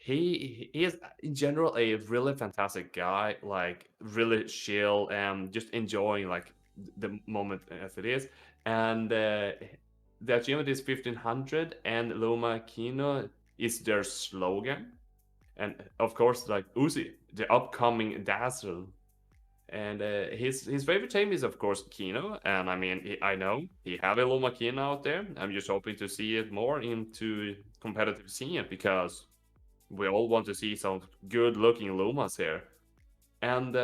he is in general a really fantastic guy, like really chill and just enjoying like the moment as it is. And the achievement is 1500, and Loma Kino is their slogan. And of course, like Uzi, the upcoming Dazzle. And his favorite team is of course Kino, and I mean I know he have a Loma Kino out there. I'm just hoping to see it more into competitive scene, because we all want to see some good looking Lumas here. And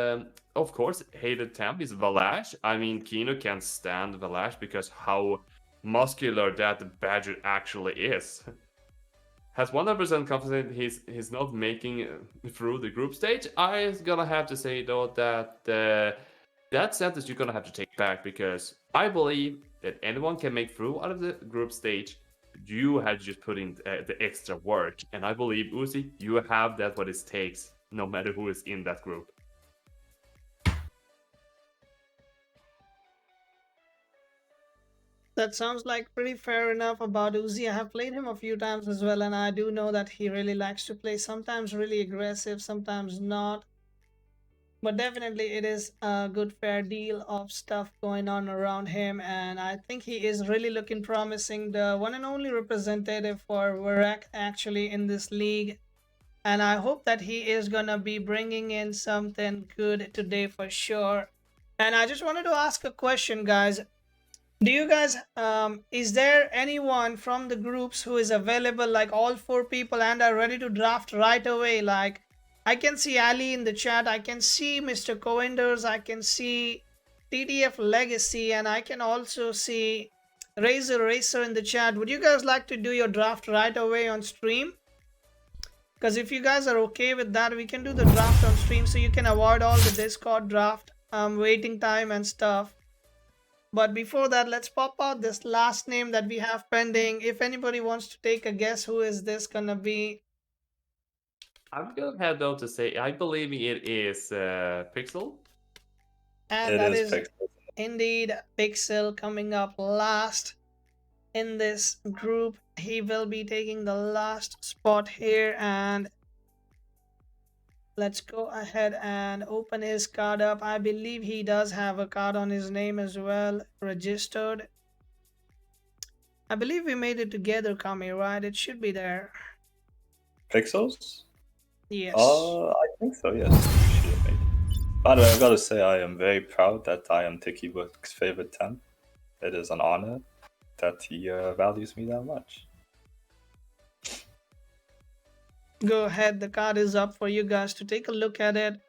of course, hated temp is Valash. I mean, Kino can't stand Valash because how muscular that badger actually is. Has 100% confidence he's not making through the group stage. I'm gonna have to say though that that sentence you're gonna have to take back, because I believe that anyone can make through out of the group stage. You have to just put in the extra work, and I believe Uzi, you have that what it takes, no matter who is in that group. That sounds like pretty fair enough about Uzi. I have played him a few times as well, and I do know that he really likes to play, sometimes really aggressive, sometimes not. But definitely it is a good fair deal of stuff going on around him, and I think he is really looking promising. The one and only representative for Varek actually in this league. And I hope that he is gonna be bringing in something good today for sure. And I just wanted to ask a question, guys. Do you guys, is there anyone from the groups who is available, like all 4 people, and are ready to draft right away? Like, I can see Allie in the chat, I can see Mr.Koenders, I can see TTF Legacy, and I can also see Razor Racer in the chat. Would you guys like to do your draft right away on stream? Because if you guys are okay with that, we can do the draft on stream, so you can avoid all the Discord draft waiting time and stuff. But before that, let's pop out this last name that we have pending. If anybody wants to take a guess, who is this gonna be? I'm gonna head though to say I believe it is Pixxyl. And It that is is Pixxyl. indeed Pixxyl coming up last in this group. He will be taking the last spot here, and let's go ahead and open his card up. I believe he does have a card on his name as well, registered. I believe we made it together, Kami, right? It should be there. Pixels? Yes. I think so, yes. We should have made it. By the way, I gotta say, I am very proud that I am Tikibook's favorite 10. It is an honor that he values me that much. Go ahead, the card is up for you guys to take a look at it.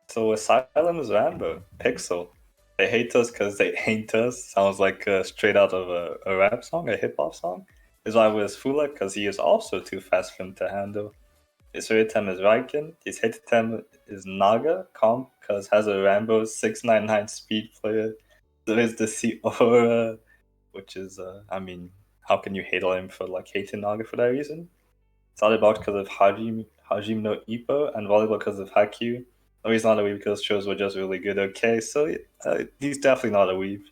So Asylum's Rambo, Pixxyl. They hate us because they hate us. Sounds like straight out of a rap song, a hip hop song. His rival is Fula because he is also too fast for him to handle. His third item is Raiken. His hit item is Naga, comp, because has a Rambo 699 speed player. There is the Cieloaoi, which is, I mean, how can you hate on him for like hating Naga for that reason? It's all about because of Hajime no Ippo, and volleyball because of Haku. No, he's not a weeb because shows were just really good. Okay, so he's definitely not a weeb.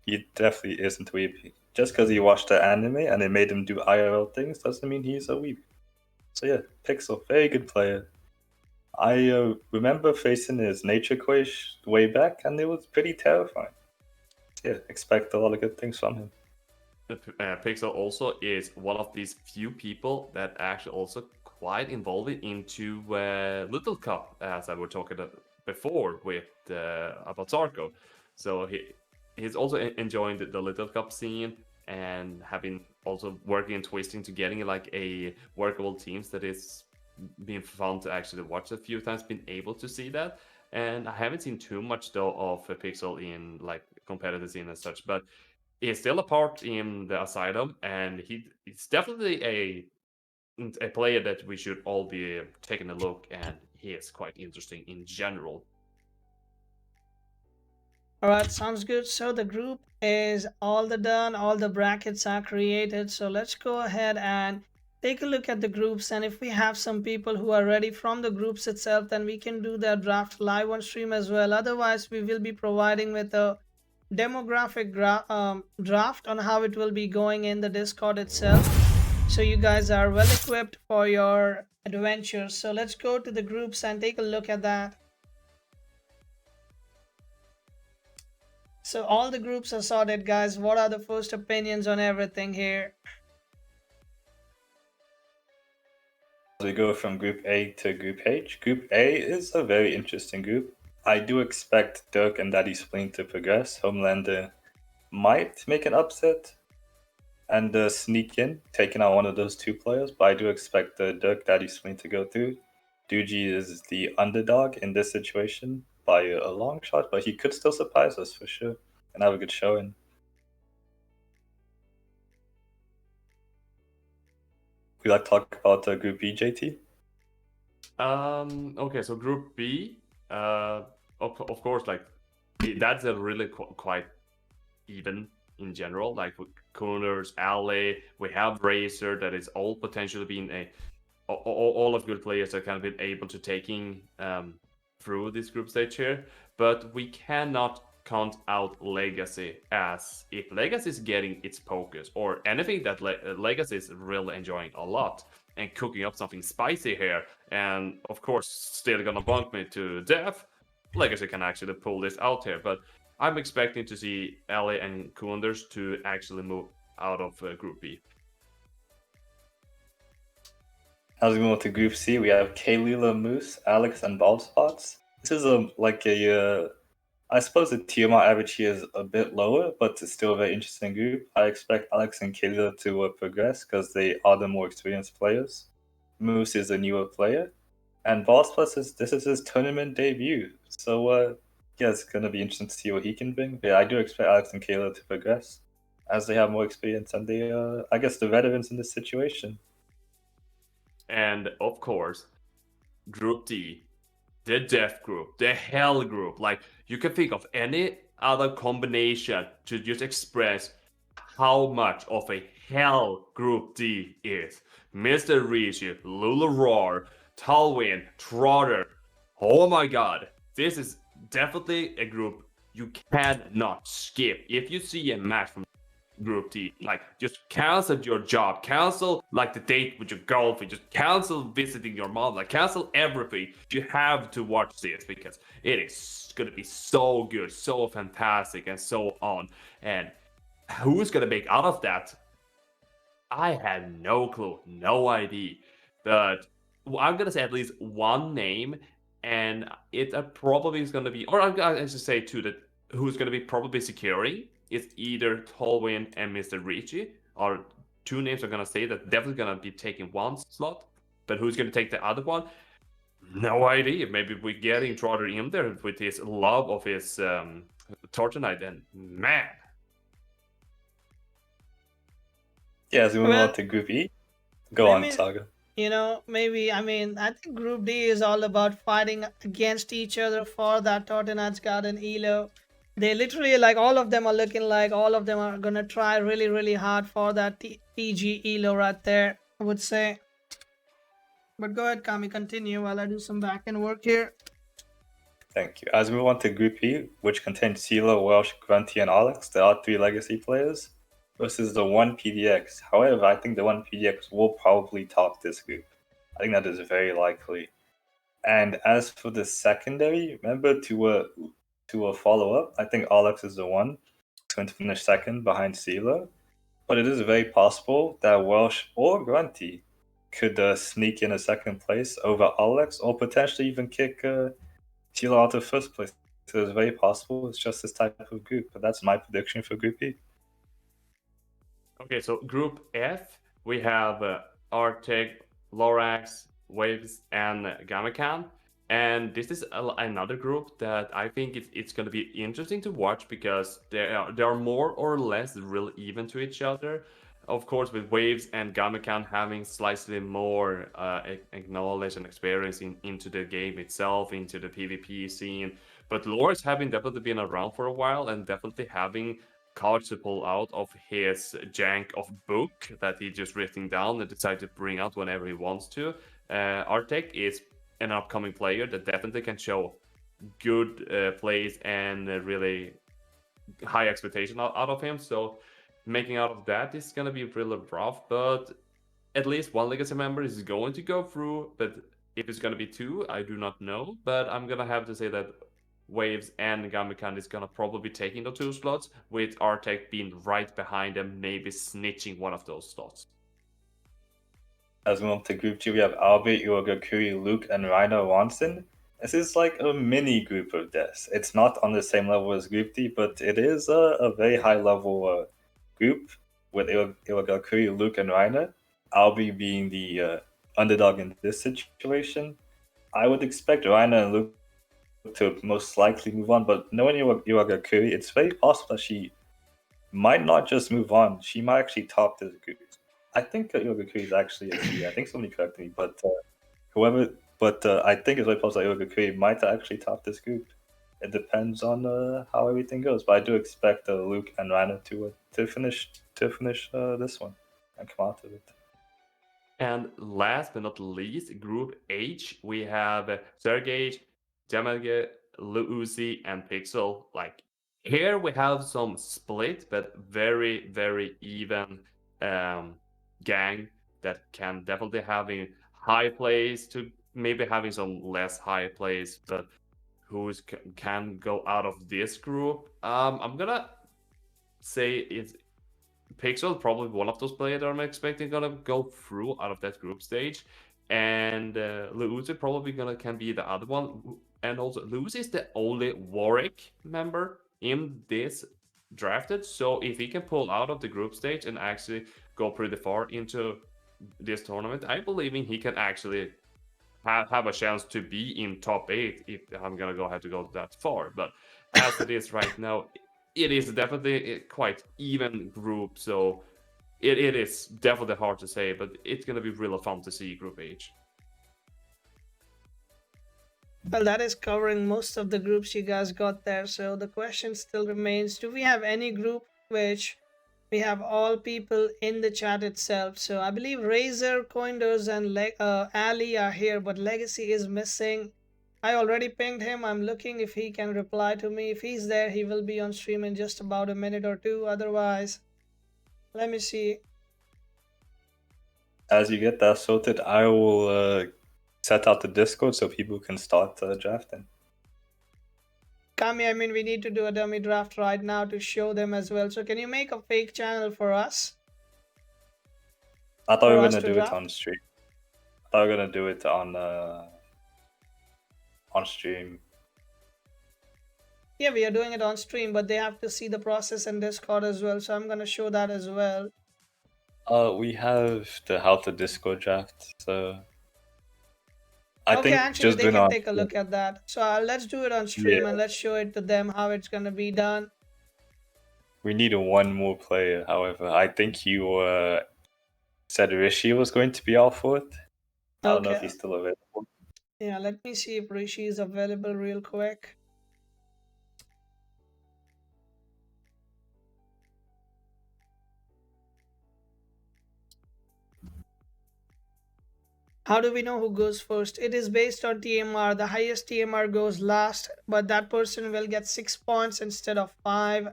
He definitely isn't a weeb. Just because he watched the anime and it made him do IRL things doesn't mean he's a weeb. So yeah, Pixxyl, very good player. I remember facing his nature quiz way back, and it was pretty terrifying. Yeah, expect a lot of good things from him. Pixxyl also is one of these few people that actually also quite involved into Little Cup, as I was talking before with about Sarku. So he's also enjoying the Little Cup scene and having also working and twisting to getting like a workable teams that is been fun to actually watch a few times, been able to see that. And I haven't seen too much though of Pixxyl in like competitive scene as such, but he's still a part in the Asylum, and he's definitely a player that we should all be taking a look, and he is quite interesting in general. Alright, sounds good. So the group is all done, all the brackets are created. So let's go ahead and take a look at the groups, and if we have some people who are ready from the groups itself, then we can do their draft live on stream as well. Otherwise, we will be providing with a demographic draft on how it will be going in the Discord itself, so you guys are well equipped for your adventures. So let's go to the groups and take a look at that. So all the groups are sorted, guys. What are the first opinions on everything here? We go from Group A to Group H. Group A is a very interesting group. I do expect Durk and Daddy Spleen to progress. Homelander might make an upset and sneak in, taking out one of those two players, but I do expect Durk, Daddy Spleen to go through. Doogie is the underdog in this situation by a long shot, but he could still surprise us for sure and have a good showing. We like to talk about Group B, JT? Okay, so Group B, of course, like that's a really quite even in general. Like with Koenders, Allie, we have Razor that is all potentially being all of good players that kind of been able to taking through this group stage here, but we cannot count out Legacy, as if Legacy is getting its focus or anything that Legacy is really enjoying a lot and cooking up something spicy here, and of course still gonna bump me to death, Legacy can actually pull this out here. But I'm expecting to see Allie and Koenders to actually move out of Group B. As we move to Group C, we have Kaylila, Moose, Alex, and Baldspots. This is I suppose the TMR average here is a bit lower, but it's still a very interesting group. I expect Alex and Kaylila to progress because they are the more experienced players. Moose is a newer player, and Baldspots this is his tournament debut. So yeah, it's gonna be interesting to see what he can bring. But yeah, I do expect Alex and Kaylila to progress as they have more experience and they I guess the veterans in this situation. And of course, Group D, the Death Group, the Hell Group. Like, you can think of any other combination to just express how much of a hell Group D is. Mr.Rishi, luluchroar, Talwin, Trotter. Oh my god, this is definitely a group you cannot skip. If you see a match from Group D, like, just cancel your job, cancel like the date with your girlfriend, just cancel visiting your mom, like cancel everything. You have to watch this because it is gonna be so good, so fantastic, and so on. And who's gonna make out of that? I had no clue, no idea. But I'm gonna say at least one name, and it probably is gonna be, or I'm gonna just say two, that who's gonna be probably securing is either Talwin and Mr.Rishi, or two names I'm gonna say that definitely gonna be taking one slot. But who's gonna take the other one? No idea. Maybe we're getting Trotter in there with his love of his Torture Knight, and man. Yeah, as we move Well, on to Group E. Go on, maybe, Saga. maybe, I think Group D is all about fighting against each other for that Tottenham's Garden Elo. They literally, like, all of them are looking like all of them are gonna try really, really hard for that PG Elo right there, I would say. But go ahead, Kami, continue while I do some back end work here. Thank you. As we move on to Group E, which contains Cieloaoi, Welsh, Gruntii, and Arlax, there are 3 legacy players, versus the 1 PDX. However, I think the 1 PDX will probably top this group. I think that is very likely. And as for the secondary, remember to follow up, I think Arlax is the one going to finish second behind Cieloaoi. But it is very possible that Welsh or Gruntii could sneak in a second place over Arlax, or potentially even kick Cieloaoi out of first place. So it's very possible. It's just this type of group. But that's my prediction for Group E. Okay, so Group F, we have Arctic, Lorax, Waviz, and Gami Khan. And this is another group that I think it's going to be interesting to watch because they are more or less real even to each other. Of course, with Waviz and Gami Khan having slightly more knowledge and experience into the game itself, into the PvP scene. But Lorax having definitely been around for a while and definitely having cards to pull out of his jank of book that he just written down and decided to bring out whenever he wants to. Arctic is an upcoming player that definitely can show good plays and really high expectation out of him. So making out of that is going to be really rough, but at least one legacy member is going to go through. But if it's going to be 2, I do not know. But I'm going to have to say that Waviz and Gami Khan is going to probably be taking the 2 slots, with Arctic being right behind them, maybe snitching one of those slots. As we move to Group G, we have Albe, Iwagakure, Luke, and Reinerwahnsin. This is like a mini group of deaths. It's not on the same level as Group D, but it is a very high level group with Iwagakure, Luke, and Reiner. Albe being the underdog in this situation. I would expect Reiner and Luke to most likely move on, but knowing Iwagakure, it's very possible that she might not just move on. She might actually top this group. I think Iwagakure is actually a C. I think somebody corrected me, but I think it's very possible that Iwagakure might actually top this group. It depends on how everything goes, but I do expect Luke and Reiner to finish this one and come out of it. And last but not least, Group H, we have Seygish, Demiguel, Luh Uzi, and Pixxyl. Like, here we have some split, but very, very even gang that can definitely having high plays to maybe having some less high plays, but who can go out of this group. I'm gonna say it's Pixxyl, probably one of those players that I'm expecting gonna go through out of that group stage, and Luh Uzi probably can be the other one. And also, Luh Uzi is the only Warwick member in this drafted, so if he can pull out of the group stage and actually go pretty far into this tournament, I believe he can actually have a chance to be in top 8 if I'm gonna have to go that far. But as it is right now, it is definitely a quite even group, so it is definitely hard to say, but it's gonna be really fun to see Group H. Well, that is covering most of the groups you guys got there. So the question still remains, do we have any group which we have all people in the chat itself? So I believe Razor, Koenders, and Allie are here, but Legacy is missing. I already pinged him. I'm looking if he can reply to me. If he's there, he will be on stream in just about a minute or two. Otherwise, let me see. As you get that sorted, I will set out the Discord so people can start drafting. Kami, I mean, we need to do a dummy draft right now to show them as well. So can you make a fake channel for us? I thought we For were us gonna to do draft? it on stream. I thought we were gonna do it on stream. Yeah, we are doing it on stream, but they have to see the process in Discord as well. So I'm gonna show that as well. We have the how to Discord draft, so I Okay, think actually, just they doing can on take a look at that. So let's do it on stream and let's show it to them how it's gonna be done. We need one more player. However, I think you said Rishi was going to be all for it. I don't know if Okay. he's still available. Yeah, let me see if Rishi is available real quick. How do we know who goes first? It is based on TMR. The highest TMR goes last, but that person will get 6 points instead of 5.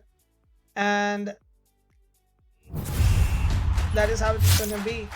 And that is how it's gonna be.